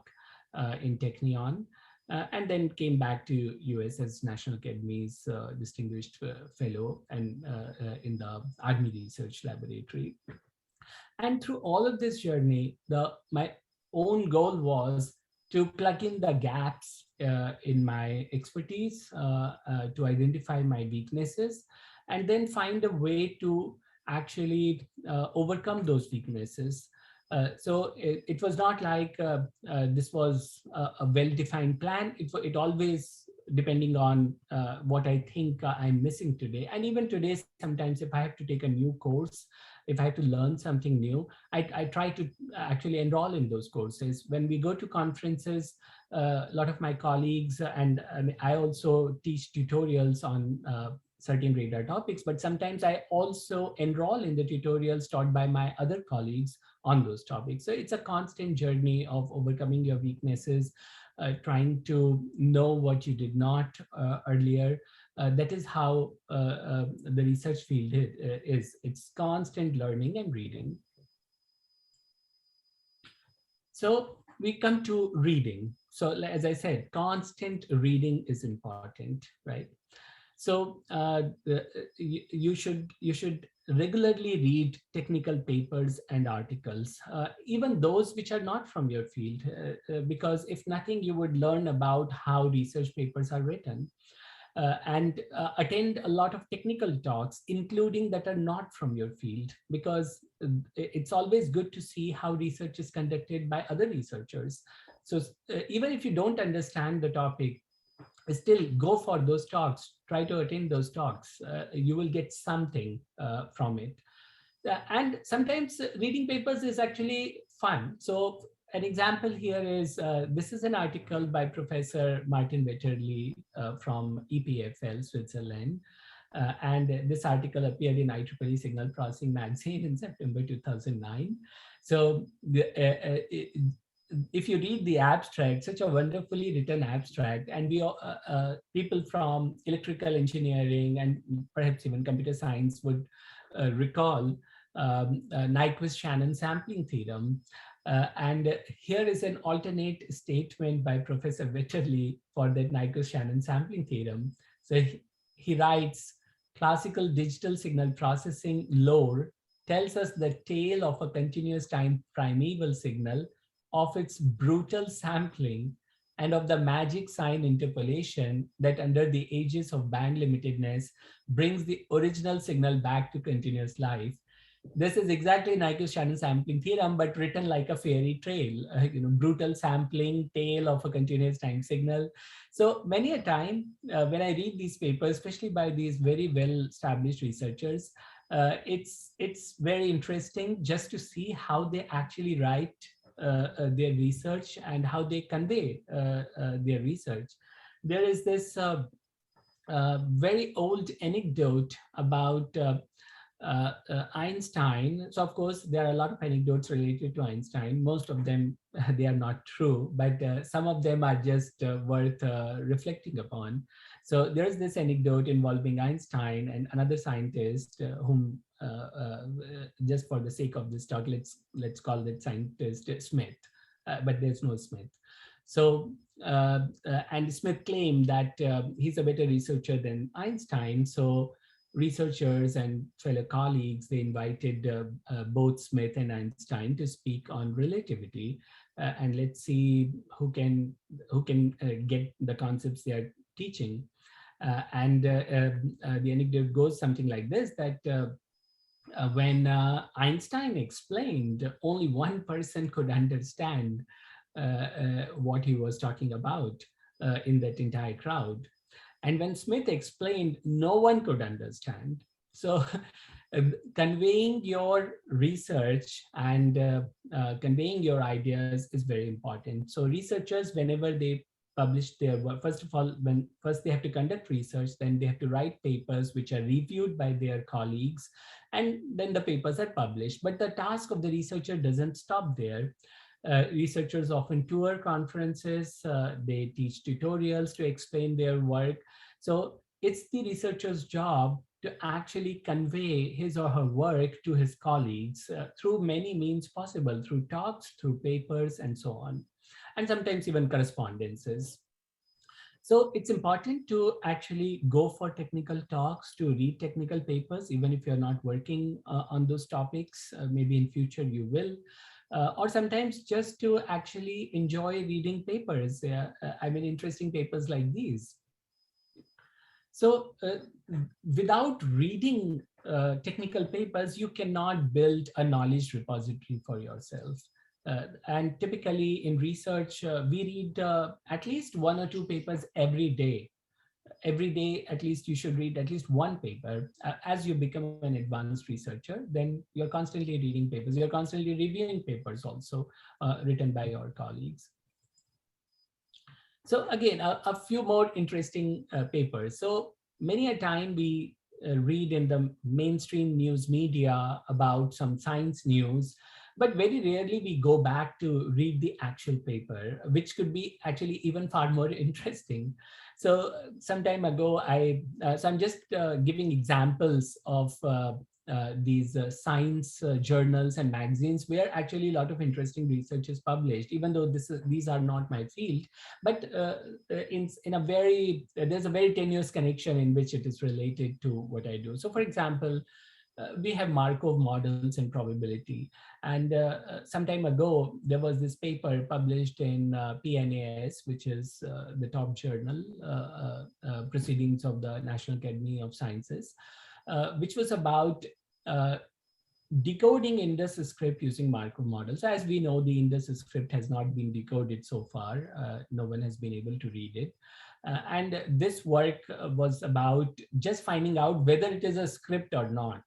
in Technion, and then came back to US as National Academy's distinguished fellow and in the Army Research Laboratory. And through all of this journey, my own goal was to plug in the gaps in my expertise, to identify my weaknesses, and then find a way to actually overcome those weaknesses. So it was not like this was a well-defined plan. It always depending on what I think I'm missing today. And even today, sometimes if I have to take a new course, if I have to learn something new, I try to actually enroll in those courses. When we go to conferences, a lot of my colleagues, and I also teach tutorials on certain radar topics, but sometimes I also enroll in the tutorials taught by my other colleagues on those topics. So it's a constant journey of overcoming your weaknesses, trying to know what you did not earlier. That is how the research field is. It's constant learning and reading. So we come to reading. So as I said, constant reading is important, right? So you should regularly read technical papers and articles, even those which are not from your field, because if nothing, you would learn about how research papers are written. And attend a lot of technical talks, including that are not from your field, because it's always good to see how research is conducted by other researchers. So even if you don't understand the topic, still go for those talks, try to attend those talks. You will get something from it. And sometimes reading papers is actually fun. So an example here is, this is an article by Professor Martin Wetterli from EPFL, Switzerland. And this article appeared in IEEE Signal Processing magazine in September 2009. So if you read the abstract, such a wonderfully written abstract, and we people from electrical engineering and perhaps even computer science would recall Nyquist-Shannon sampling theorem. And here is an alternate statement by Professor Wetterli for that Nyquist-Shannon sampling theorem. So he writes, classical digital signal processing lore tells us the tale of a continuous time primeval signal, of its brutal sampling, and of the magic sign interpolation that under the aegis of band limitedness brings the original signal back to continuous life. This is exactly Nyquist-Shannon sampling theorem, but written like a fairy tale, brutal sampling, tale of a continuous time signal. So many a time when I read these papers, especially by these very well-established researchers, it's very interesting just to see how they actually write their research and how they convey their research. There is this very old anecdote about Einstein. So of course, there are a lot of anecdotes related to Einstein. Most of them they are not true, but some of them are just worth reflecting upon. So there's this anecdote involving Einstein and another scientist whom, just for the sake of this talk, let's call that scientist Smith, but there's no Smith. So and Smith claimed that he's a better researcher than Einstein. So researchers and fellow colleagues, they invited both Smith and Einstein to speak on relativity, and let's see who can get the concepts they are teaching. The anecdote goes something like this: that when Einstein explained, only one person could understand what he was talking about in that entire crowd. And when Smith explained, no one could understand. So, conveying your research and conveying your ideas is very important. So, researchers, whenever they publish their work, first of all, when first they have to conduct research, then they have to write papers which are reviewed by their colleagues, and then the papers are published. But the task of the researcher doesn't stop there. Researchers often tour conferences, they teach tutorials to explain their work. So it's the researcher's job to actually convey his or her work to his colleagues through many means possible, through talks, through papers, and so on, and sometimes even correspondences. So it's important to actually go for technical talks, to read technical papers, even if you're not working on those topics. Maybe in future you will. Or sometimes just to actually enjoy reading papers. I mean, interesting papers like these. So without reading technical papers, you cannot build a knowledge repository for yourself. And typically in research, we read at least one or two papers every day. Every day, at least you should read at least one paper. As you become an advanced researcher, then you're constantly reading papers. You're constantly reviewing papers also written by your colleagues. So again, a few more interesting papers. So many a time we read in the mainstream news media about some science news, but very rarely we go back to read the actual paper, which could be actually even far more interesting. So some time ago, so I'm just giving examples of these science journals and magazines where actually a lot of interesting research is published, even though these are not my field, but in a very there's a very tenuous connection in which it is related to what I do. So for example, we have Markov models and probability. And some time ago, there was this paper published in PNAS, which is the top journal, Proceedings of the National Academy of Sciences, which was about decoding Indus script using Markov models. So as we know, the Indus script has not been decoded so far. No one has been able to read it. And this work was about just finding out whether it is a script or not.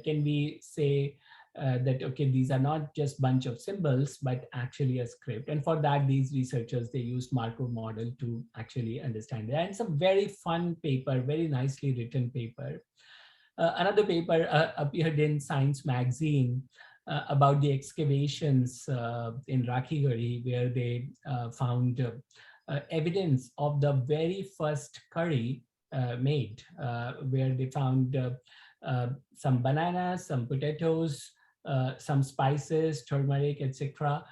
Can we say that, okay, these are not just bunch of symbols, but actually a script? And for that, these researchers, they used Markov model to actually understand it. And it's a very fun paper, very nicely written paper. Another paper appeared in Science magazine about the excavations in Rakhigari, where they found evidence of the very first curry made, where they found some bananas, some potatoes, some spices, turmeric, etc.,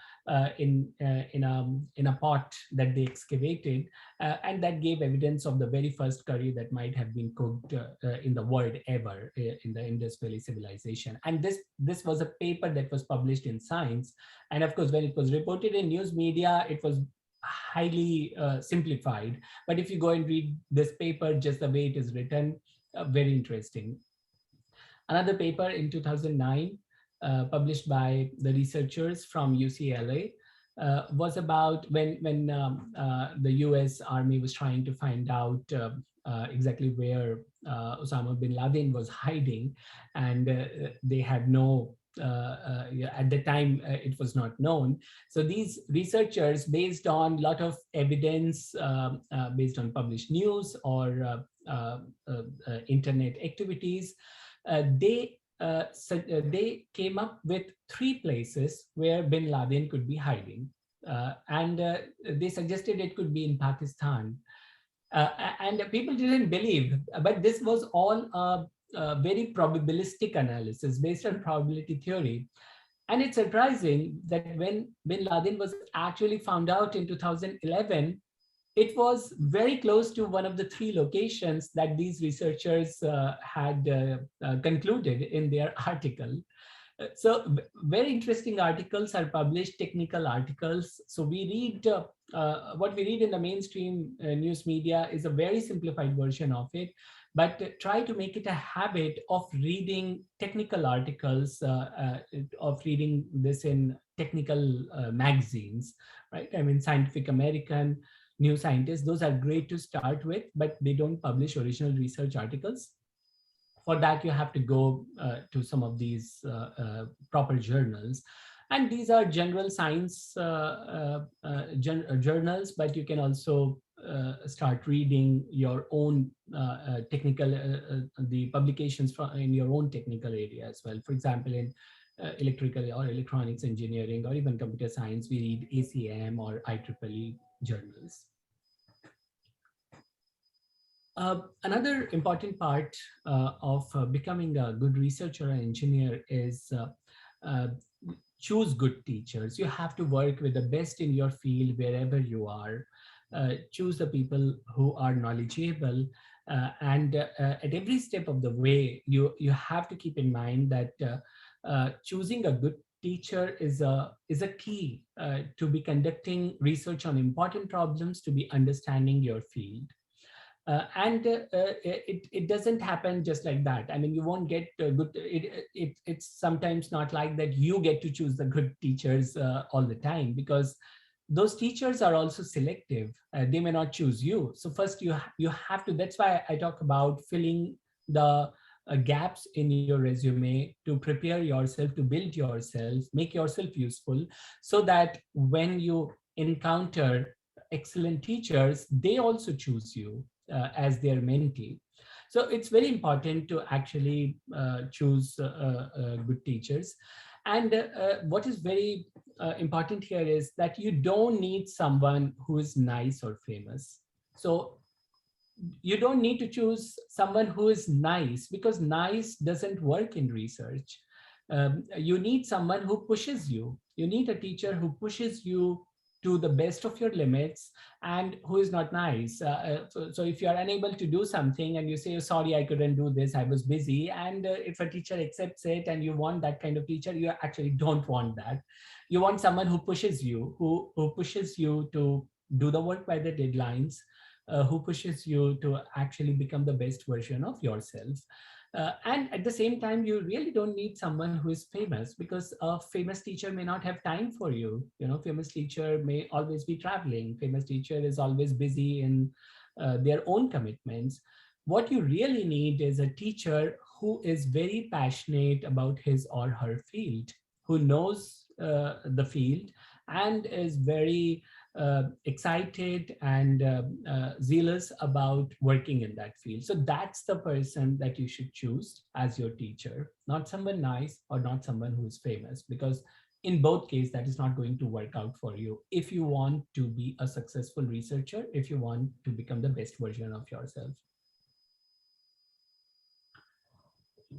in a pot that they excavated, and that gave evidence of the very first curry that might have been cooked in the world ever in the Indus Valley civilization. And this was a paper that was published in Science, and of course, when it was reported in news media, it was highly simplified. But if you go and read this paper just the way it is written, very interesting. Another paper in 2009, published by the researchers from UCLA, was about when the US Army was trying to find out exactly where Osama bin Laden was hiding, and they had no at the time it was not known. So these researchers, based on a lot of evidence, based on published news or internet activities, they came up with three places where bin Laden could be hiding. And they suggested it could be in Pakistan. And people didn't believe, but this was all a very probabilistic analysis based on probability theory. And it's surprising that when bin Laden was actually found out in 2011, it was very close to one of the three locations that these researchers had concluded in their article. Very interesting articles are published, technical articles. So we read what we read in the mainstream news media is a very simplified version of it, but try to make it a habit of reading technical articles, of reading this in technical magazines, right? I mean, Scientific American, New Scientist, those are great to start with, but they don't publish original research articles. For that, you have to go to some of these proper journals. And these are general science journals, but you can also start reading your own technical, the publications in your own technical area as well. For example, in electrical or electronics engineering or even computer science, we read ACM or IEEE journals. Another important part of becoming a good researcher or engineer is uh, choose good teachers. You have to work with the best in your field wherever you are. Choose the people who are knowledgeable, and at every step of the way, you have to keep in mind that choosing a good teacher is a key to be conducting research on important problems, to be understanding your field. And it doesn't happen just like that. I mean, you won't get good. It's sometimes not like that. You get to choose the good teachers all the time, because those teachers are also selective. They may not choose you. So first, you have to. That's why I talk about filling the gaps in your resume, to prepare yourself, to build yourself, make yourself useful, so that when you encounter excellent teachers, they also choose you as their mentee. So it's very important to actually choose good teachers. And what is very important here is that you don't need someone who is nice or famous. So you don't need to choose someone who is nice, because nice doesn't work in research. You need someone who pushes you. You need a teacher who pushes you to the best of your limits, and who is not nice. So if you are unable to do something and you say, "Oh, sorry, I couldn't do this, I was busy," and if a teacher accepts it, and you want that kind of teacher, you actually don't want that. You want someone who pushes you, who pushes you to do the work by the deadlines, who pushes you to actually become the best version of yourself. And at the same time, you really don't need someone who is famous, because a famous teacher may not have time for you. You know, famous teacher may always be traveling. Famous teacher is always busy in their own commitments. What you really need is a teacher who is very passionate about his or her field, who knows the field, and is very excited and zealous about working in that field. So that's the person that you should choose as your teacher, not someone nice or not someone who is famous, because in both cases, that is not going to work out for you if you want to be a successful researcher, if you want to become the best version of yourself.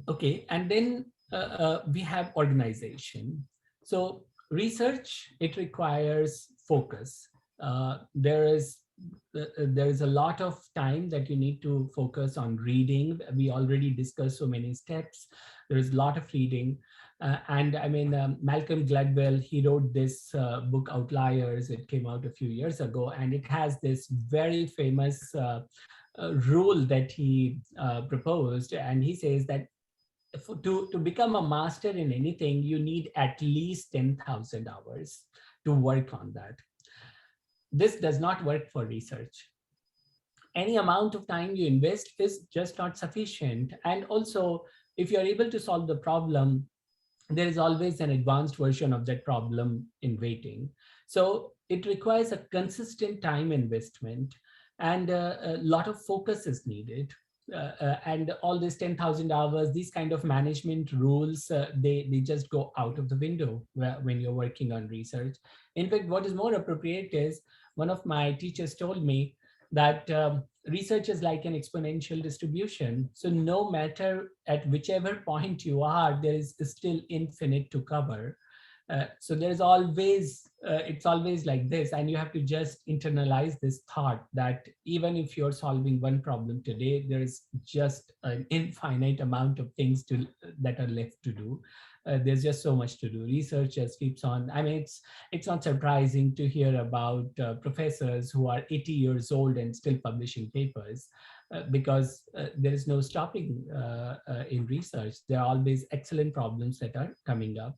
Okay, and then we have organization. So research, it requires focus. There is a lot of time that you need to focus on reading. We already discussed so many steps. There is a lot of reading. And I mean, Malcolm Gladwell, he wrote this book, Outliers. It came out a few years ago, and it has this very famous rule that he proposed. And he says that to become a master in anything, you need at least 10,000 hours to work on that. This does not work for research. Any amount of time you invest is just not sufficient. And also, if you're able to solve the problem, there is always an advanced version of that problem in waiting. So it requires a consistent time investment, and a lot of focus is needed. and all this 10,000 hours, these kind of management rules, they just go out of the window when you're working on research. In fact, what is more appropriate is one of my teachers told me that research is like an exponential distribution. So no matter at whichever point you are, there is still infinite to cover. So there's always, it's always like this, and you have to just internalize this thought that even if you're solving one problem today, there is just an infinite amount of things that are left to do. There's just so much to do. Research just keeps on. I mean, it's not surprising to hear about professors who are 80 years old and still publishing papers. Because there is no stopping in research. There are always excellent problems that are coming up.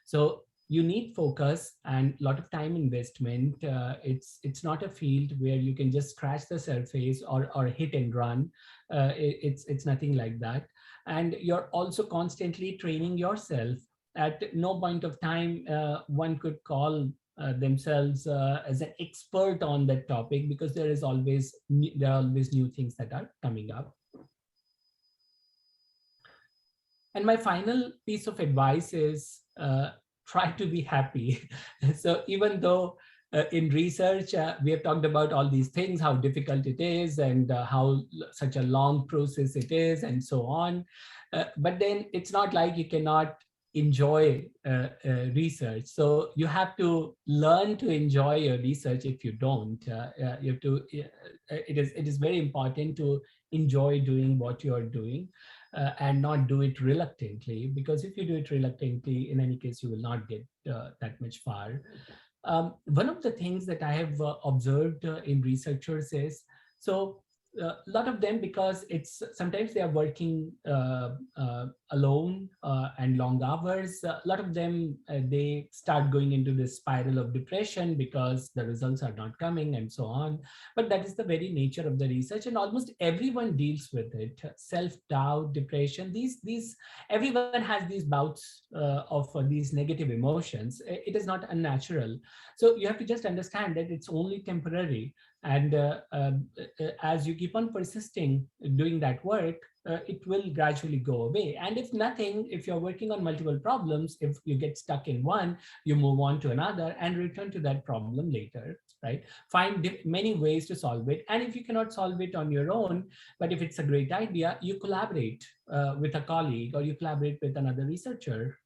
So you need focus and a lot of time investment. It's not a field where you can just scratch the surface or hit and run. It's nothing like that. And you're also constantly training yourself. At no point of time one could call themselves as an expert on that topic, because there are always new things that are coming up. And my final piece of advice is try to be happy. So even though in research, we have talked about all these things, how difficult it is and how such a long process it is and so on. But then it's not like you cannot enjoy research. So you have to learn to enjoy your research. If you don't, you have to, it is very important to enjoy doing what you are doing. And not do it reluctantly, because if you do it reluctantly, in any case, you will not get that much far. One of the things that I have observed in researchers is, so a lot of them, because it's sometimes they are working alone and long hours, a lot of them, they start going into this spiral of depression because the results are not coming and so on. But that is the very nature of the research, and almost everyone deals with it. Self-doubt, depression, these everyone has these bouts of these negative emotions. It is not unnatural. So you have to just understand that it's only temporary. And as you keep on persisting doing that work, it will gradually go away. And if nothing, if you're working on multiple problems, if you get stuck in one, you move on to another and return to that problem later, right? Find many ways to solve it. And if you cannot solve it on your own, but if it's a great idea, you collaborate with a colleague, or you collaborate with another researcher,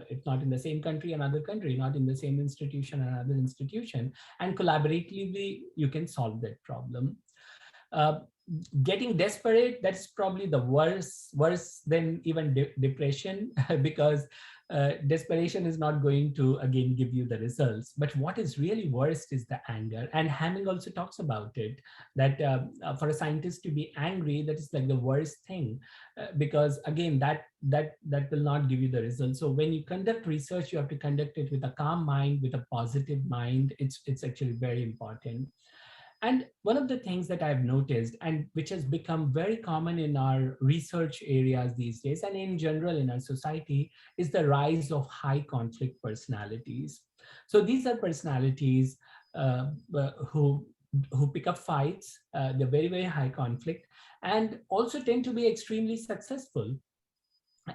if not in the same country, another country, not in the same institution, another institution, and collaboratively you can solve that problem. Uh, Getting desperate, that's probably the worse than even depression, because desperation is not going to again give you the results. But what is really worst is the anger, and Hamming also talks about it, that for a scientist to be angry, that is like the worst thing, because again that will not give you the results. So when you conduct research, you have to conduct it with a calm mind, with a positive mind. It's actually very important. And one of the things that I've noticed, and which has become very common in our research areas these days, and in general in our society, is the rise of high conflict personalities. So these are personalities who pick up fights. They're very, very high conflict, and also tend to be extremely successful.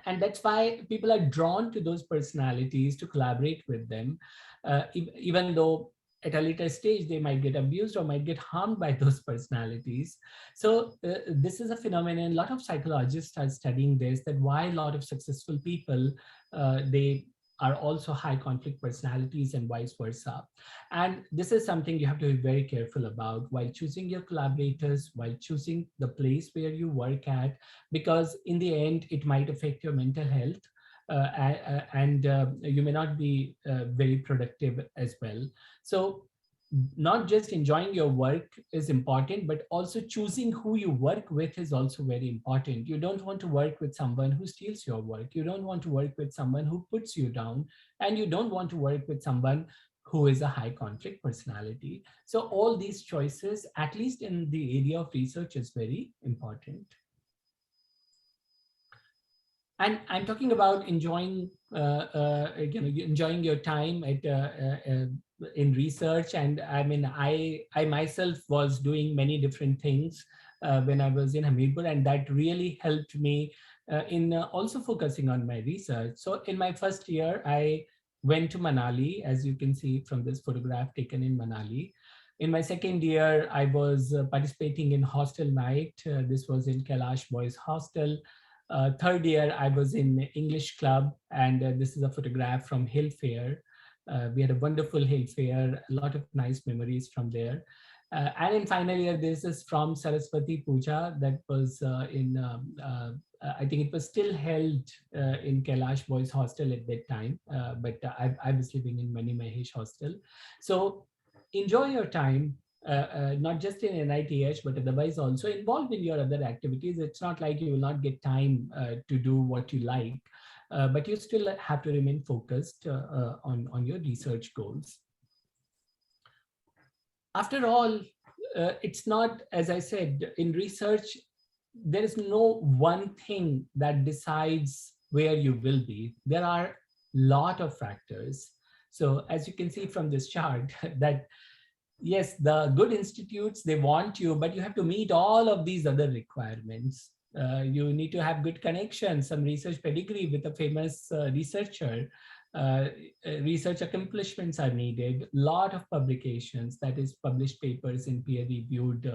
And that's why people are drawn to those personalities to collaborate with them, even though at a later stage they might get abused or might get harmed by those personalities. So this is a phenomenon. A lot of psychologists are studying this, that why a lot of successful people, they are also high conflict personalities and vice versa. And this is something you have to be very careful about while choosing your collaborators, while choosing the place where you work at, because in the end, it might affect your mental health. And you may not be very productive as well. So not just enjoying your work is important, but also choosing who you work with is also very important. You don't want to work with someone who steals your work. You don't want to work with someone who puts you down, and you don't want to work with someone who is a high conflict personality. So all these choices, at least in the area of research, is very important. And I'm talking about enjoying, enjoying your time in research. And I mean, I myself was doing many different things when I was in Hamirpur, and that really helped me in also focusing on my research. So in my first year, I went to Manali, as you can see from this photograph taken in Manali. In my second year, I was participating in hostel night. This was in Kailash Boys Hostel. Third year, I was in English club, and this is a photograph from Hill Fair. We had a wonderful Hill Fair, a lot of nice memories from there. And in final year, this is from Saraswati Puja that was I think it was still held in Kailash Boys Hostel at that time, but I was living in Mani Mahesh Hostel. So enjoy your time, not just in NITH, but otherwise also involved in your other activities. It's not like you will not get time to do what you like, but you still have to remain focused on your research goals. After all, it's not, as I said, in research, there is no one thing that decides where you will be. There are a lot of factors. So as you can see from this chart, that yes, the good institutes, they want you, but you have to meet all of these other requirements. You need to have good connections, some research pedigree with a famous researcher. Research accomplishments are needed, lot of publications, that is published papers in peer-reviewed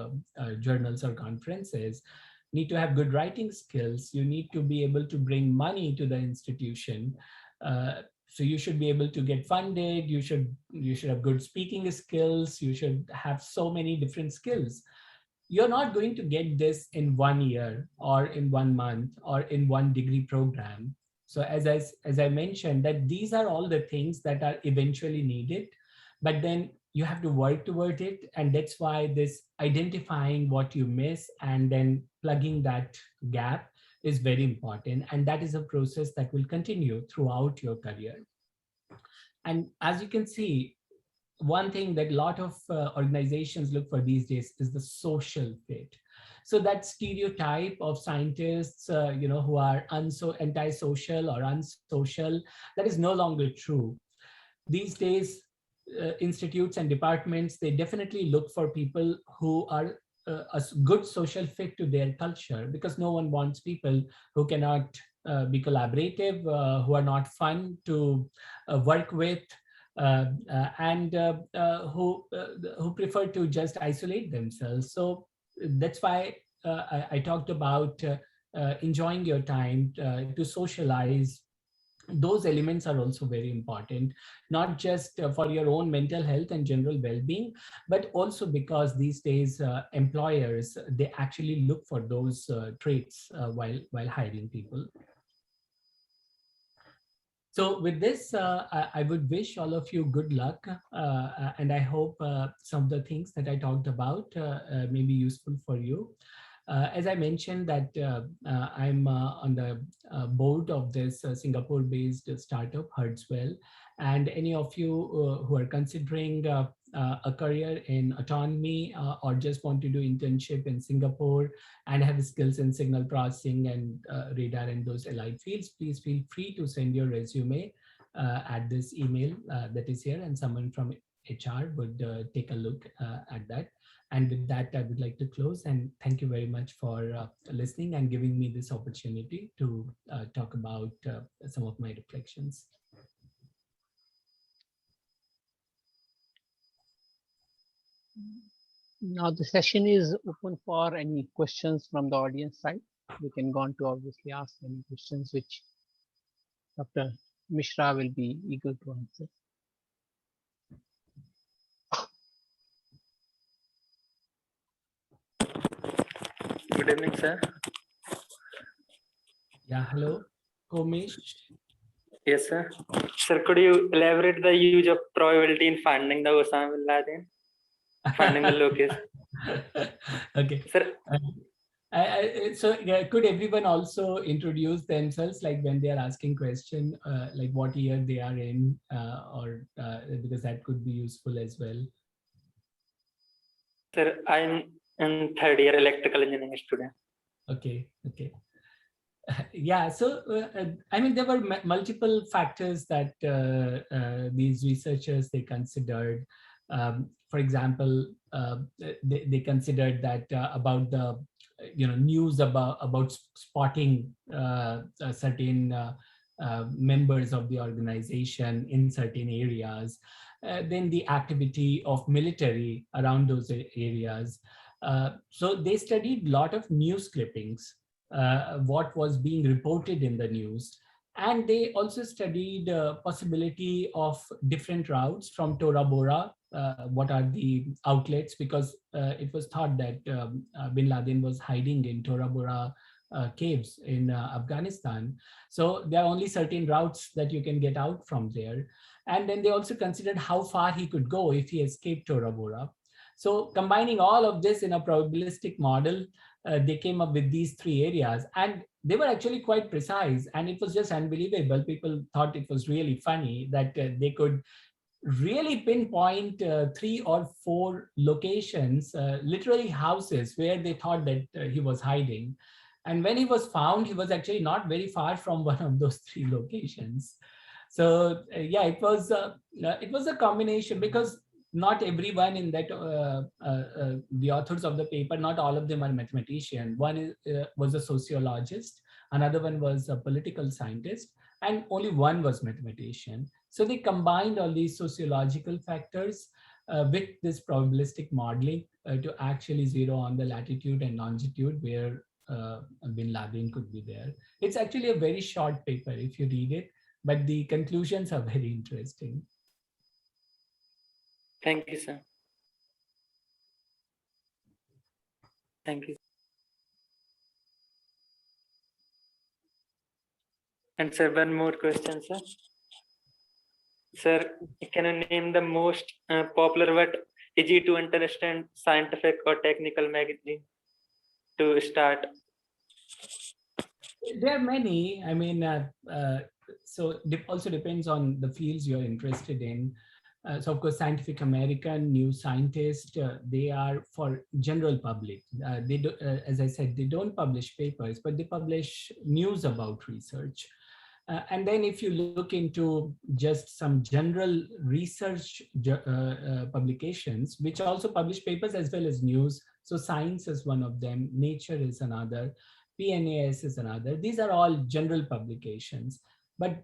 journals or conferences. Need to have good writing skills. You need to be able to bring money to the institution. So you should be able to get funded. You should have good speaking skills. You should have so many different skills. You're not going to get this in 1 year or in 1 month or in one degree program. So as I mentioned, that these are all the things that are eventually needed, but then you have to work toward it. And that's why this identifying what you miss and then plugging that gap is very important. And that is a process that will continue throughout your career. And as you can see, one thing that a lot of organizations look for these days is the social fit. So that stereotype of scientists, who are antisocial or unsocial, that is no longer true. These days, institutes and departments, they definitely look for people who are a good social fit to their culture, because no one wants people who cannot be collaborative, who are not fun to work with, and who prefer to just isolate themselves. So that's why I talked about enjoying your time to socialize. Those elements are also very important, not just for your own mental health and general well-being, but also because these days employers, they actually look for those traits while hiring people. So with this, I would wish all of you good luck, and I hope some of the things that I talked about may be useful for you. As I mentioned that I'm on the board of this Singapore-based startup, Hertzwell, and any of you who are considering a career in autonomy or just want to do internship in Singapore and have skills in signal processing and radar and those allied fields, please feel free to send your resume at this email that is here, and someone from HR would take a look at that. And with that, I would like to close, and thank you very much for listening and giving me this opportunity to talk about some of my reflections. Now the session is open for any questions from the audience side. You can go on to obviously ask any questions which Dr. Mishra will be eager to answer. Good evening, sir. Yeah, hello, Komish. Yes, sir. Sir, could you elaborate the use of probability in finding the Osama bin Laden? Finding the location. Okay. Sir, so could everyone also introduce themselves, like when they are asking question, like what year they are in, or because that could be useful as well. sir, I'm in third year electrical engineering student. Okay. Yeah, so I mean, there were multiple factors that these researchers, they considered. For example, they considered that about the news about spotting certain members of the organization in certain areas. Then the activity of military around those areas. So they studied a lot of news clippings, what was being reported in the news. And they also studied possibility of different routes from Tora Bora. What are the outlets? Because it was thought that bin Laden was hiding in Tora Bora caves in Afghanistan. So there are only certain routes that you can get out from there. And then they also considered how far he could go if he escaped Tora Bora. So combining all of this in a probabilistic model, they came up with these three areas. And they were actually quite precise. And it was just unbelievable. People thought it was really funny that they could really pinpoint 3 or 4 locations, literally houses, where they thought that he was hiding. And when he was found, he was actually not very far from one of those 3 locations. So yeah, it was a combination, because not everyone in that the authors of the paper, not all of them are mathematician. One was a sociologist, another one was a political scientist, and only one was mathematician. So they combined all these sociological factors with this probabilistic modeling to actually zero on the latitude and longitude where bin Laden could be there. It's actually a very short paper if you read it, but the conclusions are very interesting. Thank you, sir. Thank you. And sir, one more question, sir. Sir, can you name the most popular but easy to understand scientific or technical magazine to start? There are many. I mean, so it also depends on the fields you're interested in. So of course, Scientific American, New Scientist, they are for general public. They do, as I said, they don't publish papers, but they publish news about research. And then if you look into just some general research publications, which also publish papers as well as news. So Science is one of them, Nature is another, PNAS is another. These are all general publications. But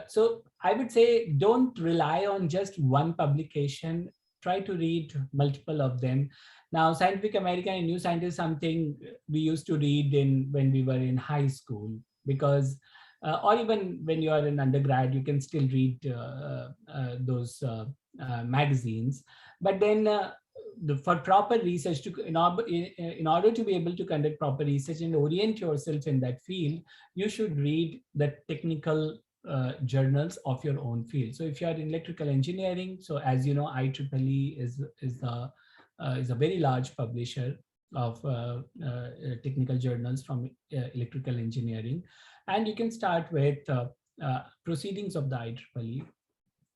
so I would say don't rely on just one publication. Try to read multiple of them. Now, Scientific American and New Scientist is something we used to read when we were in high school, because or even when you are in undergrad, you can still read those magazines. But then for proper research, in order to be able to conduct proper research and orient yourself in that field, you should read the technical journals of your own field. So if you are in electrical engineering, so as you know, IEEE is a very large publisher of technical journals from electrical engineering. And you can start with Proceedings of the IEEE,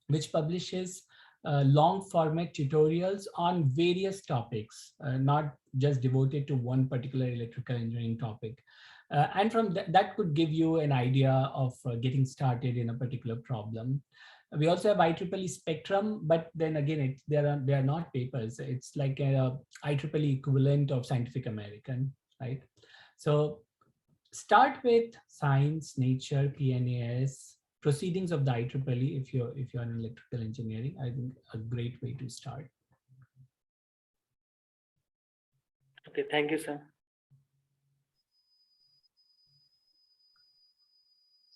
which publishes long format tutorials on various topics, not just devoted to one particular electrical engineering topic. And from that could give you an idea of getting started in a particular problem. We also have IEEE Spectrum, but then again, they are not papers. It's like a IEEE equivalent of Scientific American, right? So start with Science, Nature, PNAS, Proceedings of the IEEE if you're in electrical engineering. I think a great way to start. Okay, thank you, sir.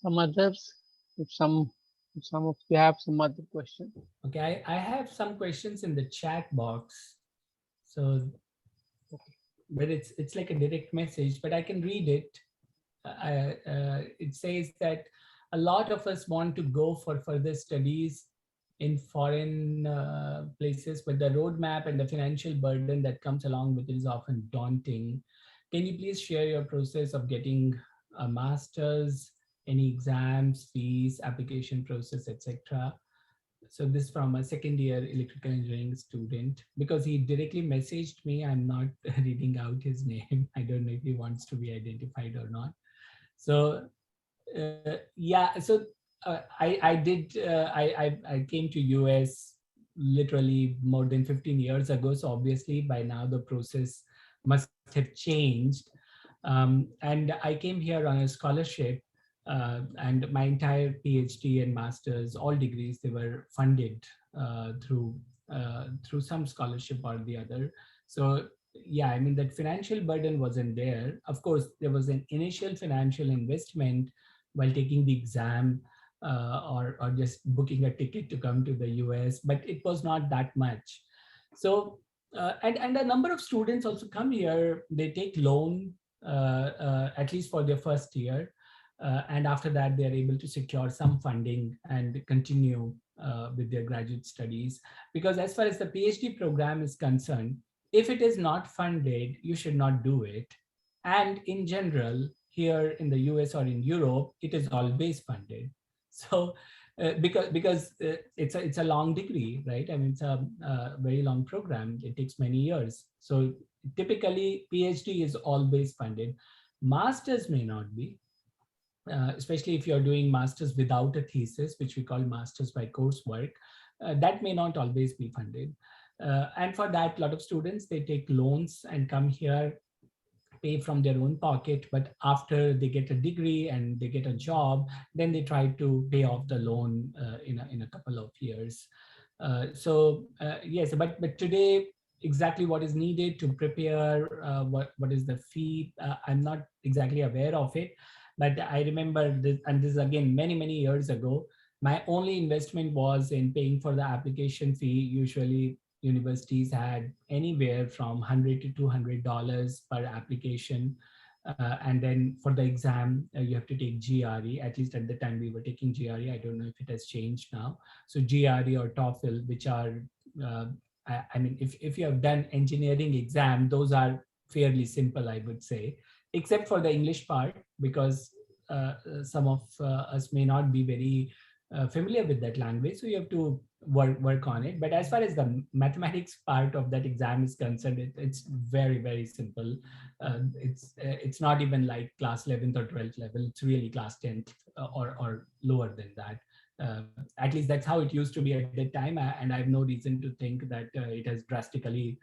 Some others, if some of you have some other questions. Okay, I have some questions in the chat box. So, but it's like a direct message, but I can read it. It says that a lot of us want to go for further studies in foreign places, but the roadmap and the financial burden that comes along with it is often daunting. Can you please share your process of getting a master's, any exams, fees, application process, etc.? So this from a second year electrical engineering student, because he directly messaged me. I'm not reading out his name. I don't know if he wants to be identified or not. So yeah, so I came to US literally more than 15 years ago. So obviously by now the process must have changed. And I came here on a scholarship, and my entire PhD and masters, all degrees, they were funded through some scholarship or the other. So yeah, I mean that financial burden wasn't there. Of course, there was an initial financial investment while taking the exam, or just booking a ticket to come to the US, but it was not that much. So and a number of students also come here. They take loan, at least for their first year, and after that they are able to secure some funding and continue with their graduate studies. Because as far as the PhD program is concerned, if it is not funded, you should not do it. And in general, here in the US or in Europe, it is always funded. So because it's a long degree, right? I mean, it's a very long program. It takes many years. So typically, PhD is always funded. Masters may not be, especially if you're doing masters without a thesis, which we call masters by coursework. That may not always be funded. And for that, a lot of students, they take loans and come here, pay from their own pocket, but after they get a degree and they get a job, then they try to pay off the loan in a couple of years. Yes, but today, exactly what is needed to prepare, what is the fee, I'm not exactly aware of it. But I remember this, and this is again many years ago, my only investment was in paying for the application fee. Usually universities had anywhere from $100 to $200 per application. And then for the exam, you have to take GRE. At least at the time we were taking GRE. I don't know if it has changed now. So GRE or TOEFL, which are, I mean, if you have done engineering exam, those are fairly simple, I would say, except for the English part, because some of us may not be very familiar with that language. So you have to work on it. But as far as the mathematics part of that exam is concerned, it's very simple. It's not even like class 11th or 12th level. It's really class 10th, or lower than that. At least that's how it used to be at that time, and I have no reason to think that it has drastically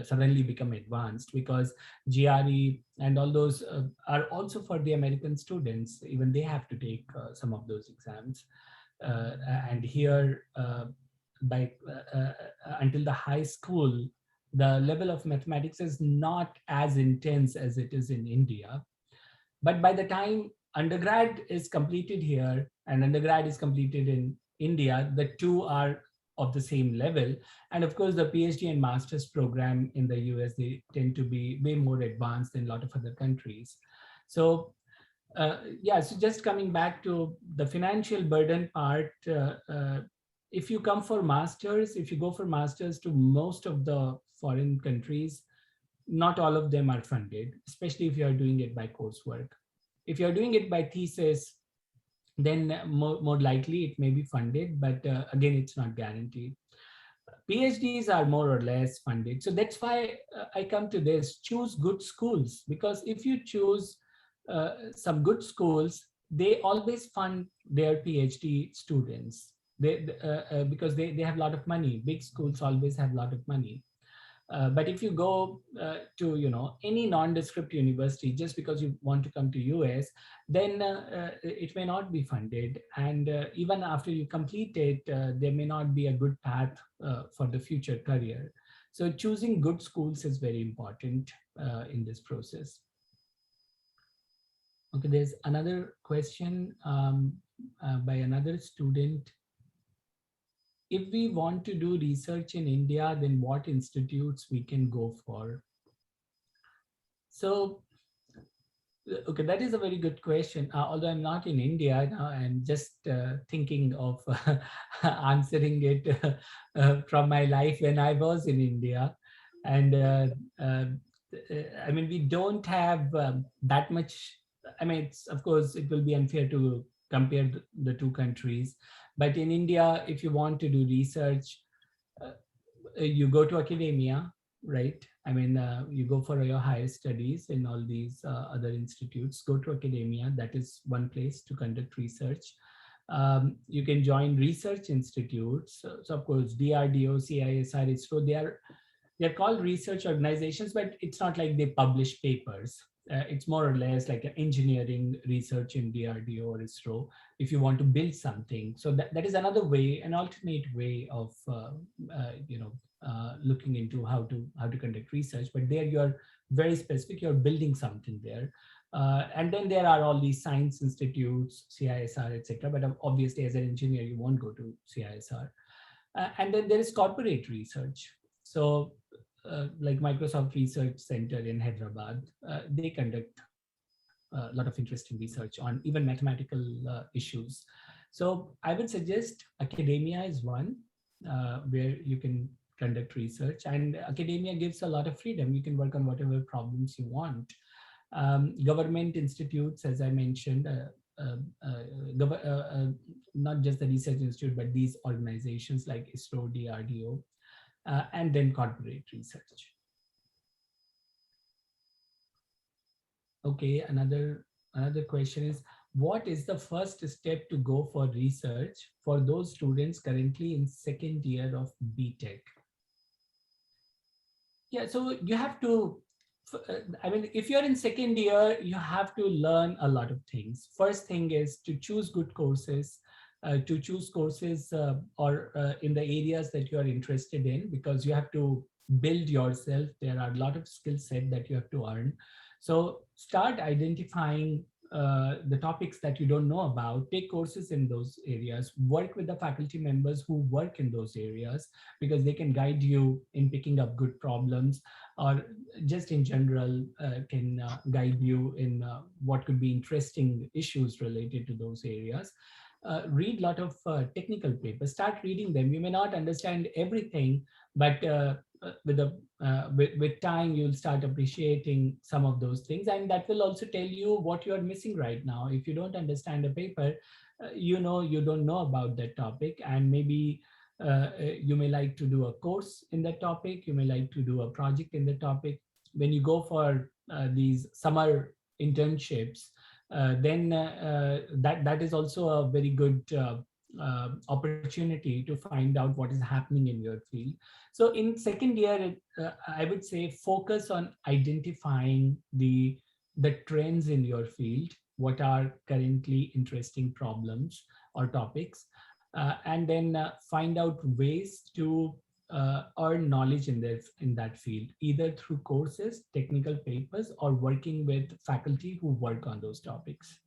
suddenly become advanced, because GRE and all those are also for the American students. Even they have to take some of those exams. And here, by until the high school, the level of mathematics is not as intense as it is in India. But by the time undergrad is completed here and undergrad is completed in India, the two are of the same level. And of course, the PhD and master's program in the US, they tend to be way more advanced than a lot of other countries. So yeah, so just coming back to the financial burden part, if you come for masters, if you go for masters to most of the foreign countries, not all of them are funded, especially if you are doing it by coursework. If you're doing it by thesis, then more likely it may be funded, but again, it's not guaranteed. PhDs are more or less funded. So that's why I come to this: choose good schools, because if you choose some good schools, they always fund their PhD students. Because they have a lot of money. Big schools always have a lot of money. But if you go to any nondescript university just because you want to come to US, then it may not be funded, and even after you complete it, there may not be a good path for the future career. So choosing good schools is very important in this process. Okay, there's another question by another student. If we want to do research in India, then what institutes we can go for? So, okay, that is a very good question. Although I'm not in India now, I'm just thinking of answering it from my life when I was in India. And I mean, we don't have that much. I mean, of course, it will be unfair to compare the two countries. But in India, if you want to do research, you go to academia, right? I mean, you go for your higher studies in all these other institutes, go to academia. That is one place to conduct research. You can join research institutes. So of course, DRDO, CISR, ISRO, they're called research organizations, but it's not like they publish papers. it's more or less like an engineering research in DRDO or ISRO if you want to build something. So that is another way, an alternate way of looking into how to conduct research. But there you're very specific, you're building something there. And then there are all these science institutes, CISR, etc. But obviously, as an engineer, you won't go to CISR. And then there is corporate research. So like Microsoft Research Center in Hyderabad, they conduct a lot of interesting research on even mathematical issues. So I would suggest academia is one where you can conduct research, and academia gives a lot of freedom. You can work on whatever problems you want. Government institutes, as I mentioned, not just the research institute, but these organizations like ISRO, DRDO, and then corporate research. Okay, another question is, what is the first step to go for research for those students currently in second year of BTech? Yeah, so you have to, I mean, if you're in second year, you have to learn a lot of things. First thing is to choose good courses, to choose courses or in the areas that you are interested in, because you have to build yourself. There are a lot of skill set that you have to earn. So start identifying the topics that you don't know about, take courses in those areas, work with the faculty members who work in those areas, because they can guide you in picking up good problems, or just in general can guide you in what could be interesting issues related to those areas. Read a lot of technical papers, start reading them. You may not understand everything, but with time you'll start appreciating some of those things, and that will also tell you what you are missing right now. If you don't understand a paper, you don't know about that topic, and maybe you may like to do a course in that topic, you may like to do a project in the topic. When you go for these summer internships, then that is also a very good opportunity to find out what is happening in your field. So in second year, I would say focus on identifying the trends in your field, what are currently interesting problems or topics, and then find out ways to earn knowledge in that field, either through courses, technical papers, or working with faculty who work on those topics.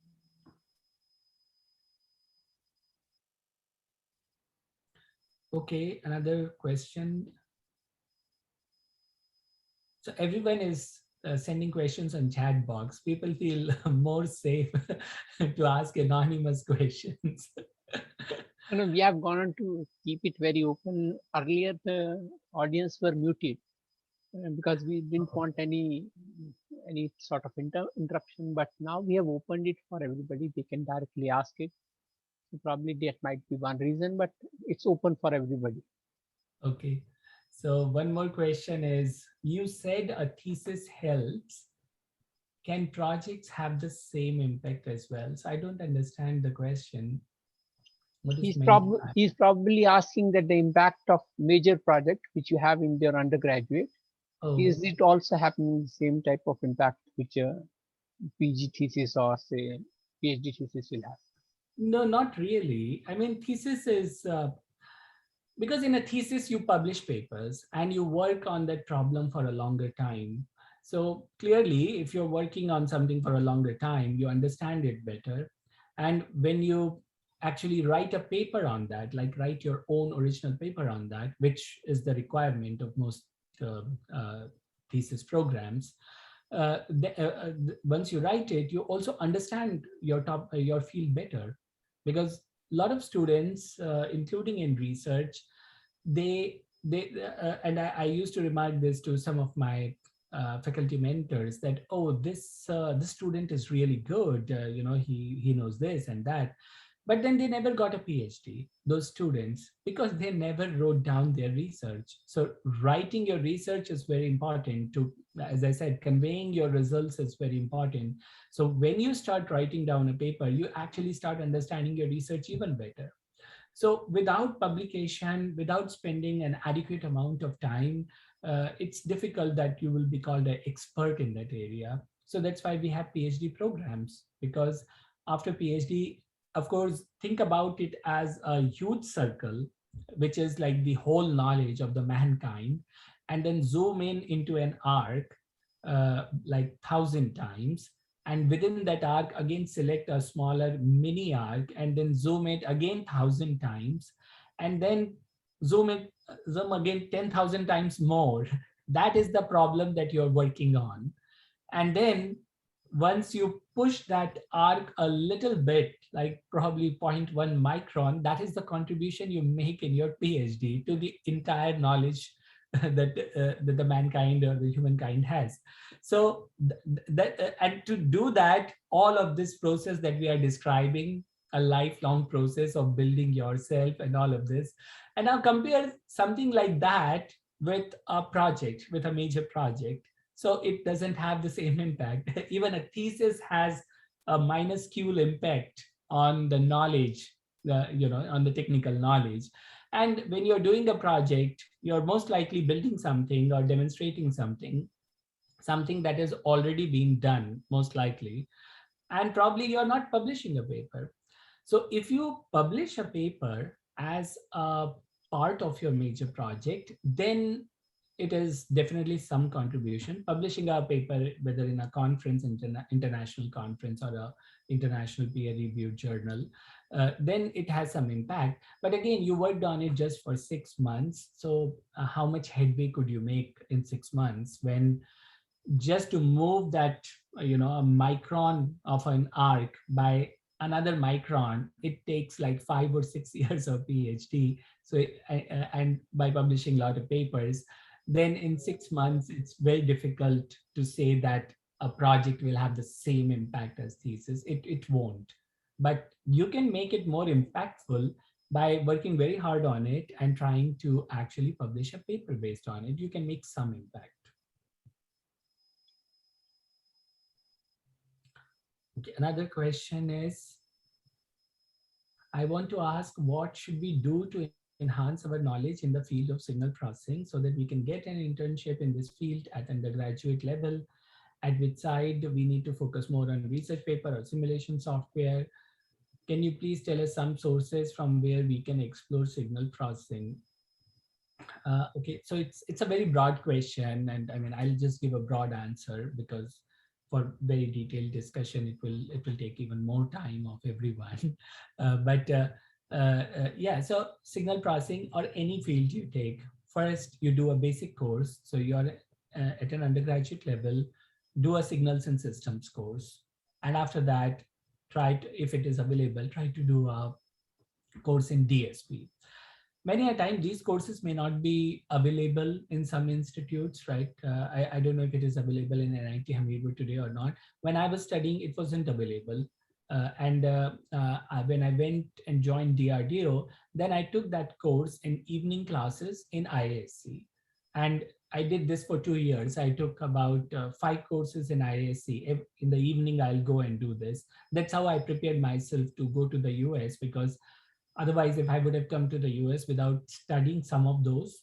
Okay, another question. So everyone is sending questions on chat box. People feel more safe to ask anonymous questions. We have gone on to keep it very open. Earlier, the audience were muted because we didn't want any sort of interruption. But now we have opened it for everybody. They can directly ask it. So probably that might be one reason, but it's open for everybody. Okay. So one more question is, you said a thesis helps. Can projects have the same impact as well? So I don't understand the question. He's probably asking that the impact of major project which you have in your undergraduate, is it also happening the same type of impact which a PG thesis or say PhD thesis will have? No, not really. I mean, thesis is because in a thesis you publish papers and you work on that problem for a longer time. So clearly, if you're working on something for a longer time, you understand it better. And when you actually write a paper on that, like write your own original paper on that, which is the requirement of most thesis programs, once you write it, you also understand your field better, because a lot of students, including in research, and I used to remark this to some of my faculty mentors that, oh, this student is really good, he knows this and that, but then they never got a PhD, those students, because they never wrote down their research. So writing your research is very important to, as I said, conveying your results is very important. So when you start writing down a paper, you actually start understanding your research even better. So without publication, without spending an adequate amount of time, it's difficult that you will be called an expert in that area. So that's why we have PhD programs, because after PhD, of course, think about it as a huge circle, which is like the whole knowledge of the mankind, and then zoom in into an arc, like 1,000 times. And within that arc, again, select a smaller mini arc and then zoom it again 1,000 times. And then zoom it, zoom again 10,000 times more. That is the problem that you're working on. And then once you push that arc a little bit, like probably zero point 0.1 micron, that is the contribution you make in your PhD to the entire knowledge that the mankind or the humankind has. So and to do that, all of this process that we are describing, a lifelong process of building yourself and all of this. And now compare something like that with a project, with a major project. So it doesn't have the same impact. Even a thesis has a minuscule impact on the knowledge, on the technical knowledge. And when you're doing a project, you're most likely building something or demonstrating something that has already been done, most likely. And probably you're not publishing a paper. So if you publish a paper as a part of your major project, then it is definitely some contribution. Publishing a paper, whether in a conference, international conference, or a international peer-reviewed journal, then it has some impact. But again, you worked on it just for 6 months. So how much headway could you make in 6 months when just to move that, a micron of an arc by another micron, it takes like 5 or 6 years of PhD. So and by publishing a lot of papers, then in 6 months it's very difficult to say that a project will have the same impact as thesis. It won't. But you can make it more impactful by working very hard on it and trying to actually publish a paper based on it. You can make some impact. Okay, another question is, I want to ask, what should we do to enhance our knowledge in the field of signal processing so that we can get an internship in this field at undergraduate level? At which side we need to focus more on research paper or simulation software? Can you please tell us some sources from where we can explore signal processing? Okay, so it's a very broad question, and I mean, I'll just give a broad answer because for very detailed discussion, it will take even more time of everyone. Yeah, so signal processing or any field you take, first you do a basic course. So you're at an undergraduate level, do a signals and systems course, and after that, try to, if it is available, try to do a course in DSP. Many a time these courses may not be available in some institutes, right? I don't know if it is available in NIT Hamirpur today or not. When I was studying, it wasn't available. When I went and joined DRDO, then I took that course in evening classes in IASC. And I did this for 2 years. I took about 5 courses in IASC. In the evening, I'll go and do this. That's how I prepared myself to go to the US, because otherwise, if I would have come to the US without studying some of those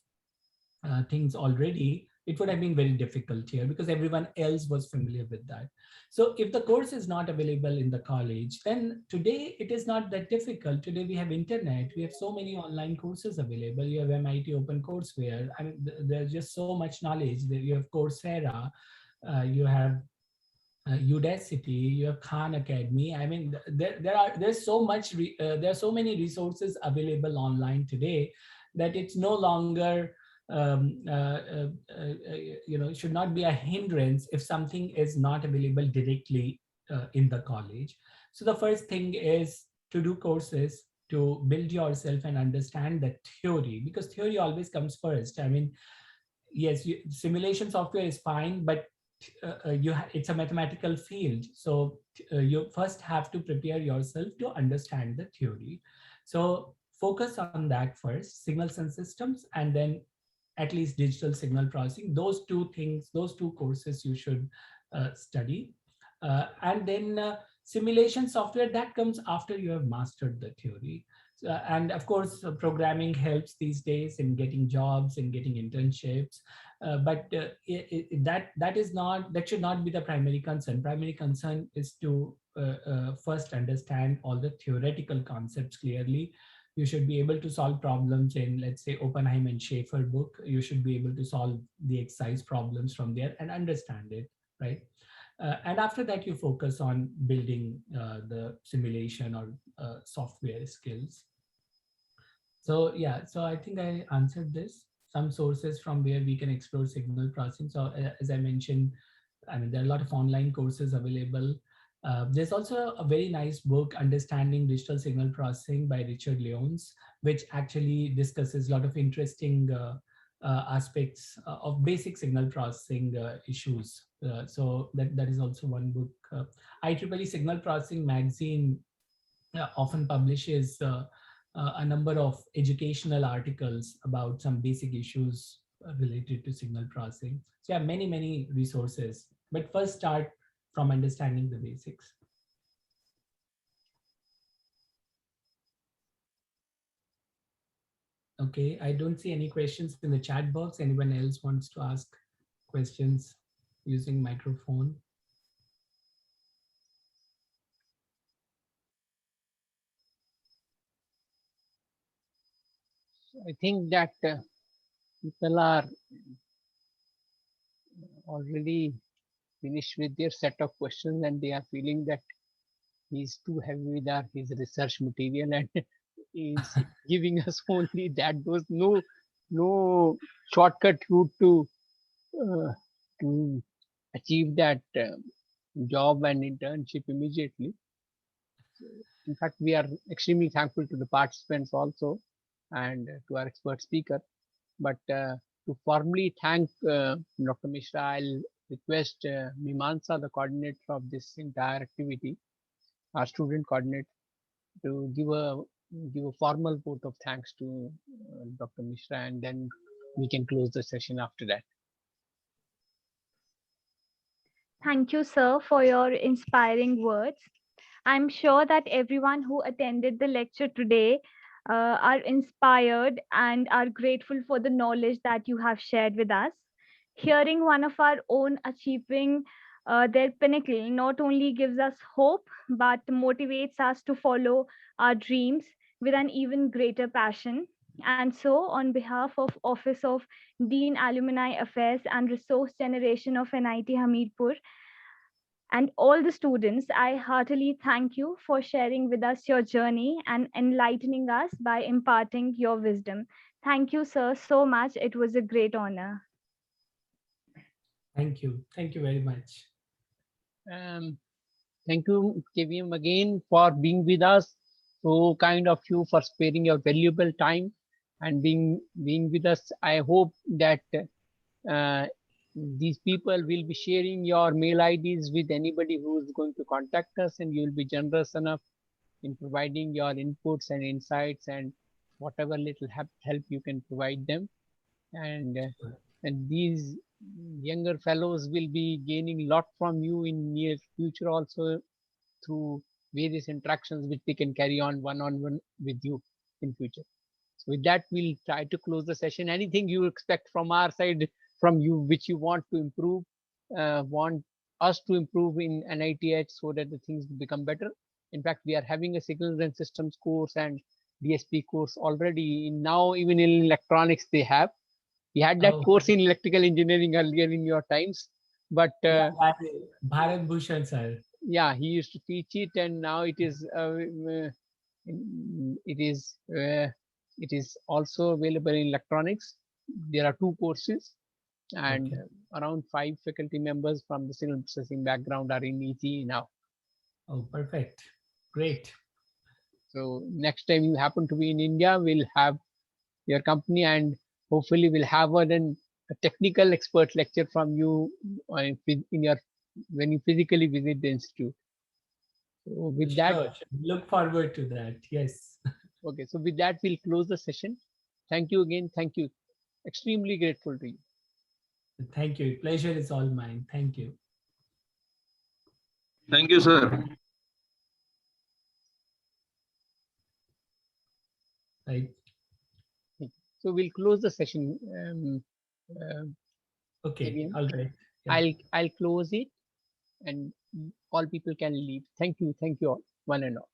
things already, it would have been very difficult here because everyone else was familiar with that. So if the course is not available in the college, then today it is not that difficult. Today we have internet, we have so many online courses available. You have MIT OpenCourseWare. I mean, there's just so much knowledge. You have Coursera, you have Udacity, you have Khan Academy. I mean, there's so much, there are so many resources available online today that it's no longer, it should not be a hindrance if something is not available directly in the college. So the first thing is to do courses to build yourself and understand the theory, because theory always comes first. I mean, yes, simulation software is fine, but it's a mathematical field. So you first have to prepare yourself to understand the theory. So focus on that first, signals and systems, and then at least digital signal processing. Those two things, those two courses you should study. And then simulation software, that comes after you have mastered the theory. And of course, programming helps these days in getting jobs and getting internships. But that should not be the primary concern. Primary concern is to first understand all the theoretical concepts clearly. You should be able to solve problems in, let's say, Oppenheim and Schaefer book. You should be able to solve the exercise problems from there and understand it, right? And after that, you focus on building the simulation or software skills. So yeah, so I think I answered this. Some sources from where we can explore signal processing. So as I mentioned, I mean, there are a lot of online courses available. There's also a very nice book, Understanding Digital Signal Processing by Richard Leons, which actually discusses a lot of interesting aspects of basic signal processing issues. So that is also one book. IEEE Signal Processing magazine often publishes a number of educational articles about some basic issues related to signal processing. So yeah, many resources. But first start from understanding the basics. Okay, I don't see any questions in the chat box. Anyone else wants to ask questions using microphone? I think that people are already finished with their set of questions and they are feeling that he's too heavy with his research material and is giving us only that. Those no shortcut route uh, to achieve that job and internship immediately. In fact, we are extremely thankful to the participants also and to our expert speaker. But to formally thank Dr. Mishra, I'll request Mimansa, the coordinator of this entire activity, our student coordinator, to give a formal vote of thanks to Dr. Mishra, and then we can close the session after that. Thank you, sir, for your inspiring words. I'm sure that everyone who attended the lecture today are inspired and are grateful for the knowledge that you have shared with us. Hearing one of our own achieving their pinnacle not only gives us hope, but motivates us to follow our dreams with an even greater passion. And so, on behalf of Office of Dean Alumni Affairs and Resource Generation of NIT Hamirpur, and all the students, I heartily thank you for sharing with us your journey and enlightening us by imparting your wisdom. Thank you, sir, so much. It was a great honor. Thank you. Thank you very much. Thank you, KVM, again for being with us. So kind of you for sparing your valuable time and being with us. I hope that these people will be sharing your mail IDs with anybody who is going to contact us, and you will be generous enough in providing your inputs and insights and whatever little help you can provide them. And these younger fellows will be gaining a lot from you in near future also through various interactions which they can carry on one-on-one with you in future. So with that, we'll try to close the session. Anything you expect from our side, from you, which you want to improve, want us to improve in NITH so that the things become better. In fact, we are having a signals and systems course and DSP course already. Now, even in electronics, they have. We had that course in electrical engineering earlier in your times, but Bharat Bhushan sir. Yeah, he used to teach it, and now it is also available in electronics. There are 2 courses, and around 5 faculty members from the signal processing background are in ET now. Oh, perfect. Great. So next time you happen to be in India, we'll have your company, and hopefully we'll have a technical expert lecture from you in your when you physically visit the institute. So with that, look forward to that. Yes. Okay, so with that, we'll close the session. Thank you again. Thank you. Extremely grateful to you. Thank you. Pleasure is all mine. Thank you. Thank you, sir. right? So we'll close the session. Okay, Again. all right. Yeah. I'll close it, and all people can leave. Thank you all, one and all.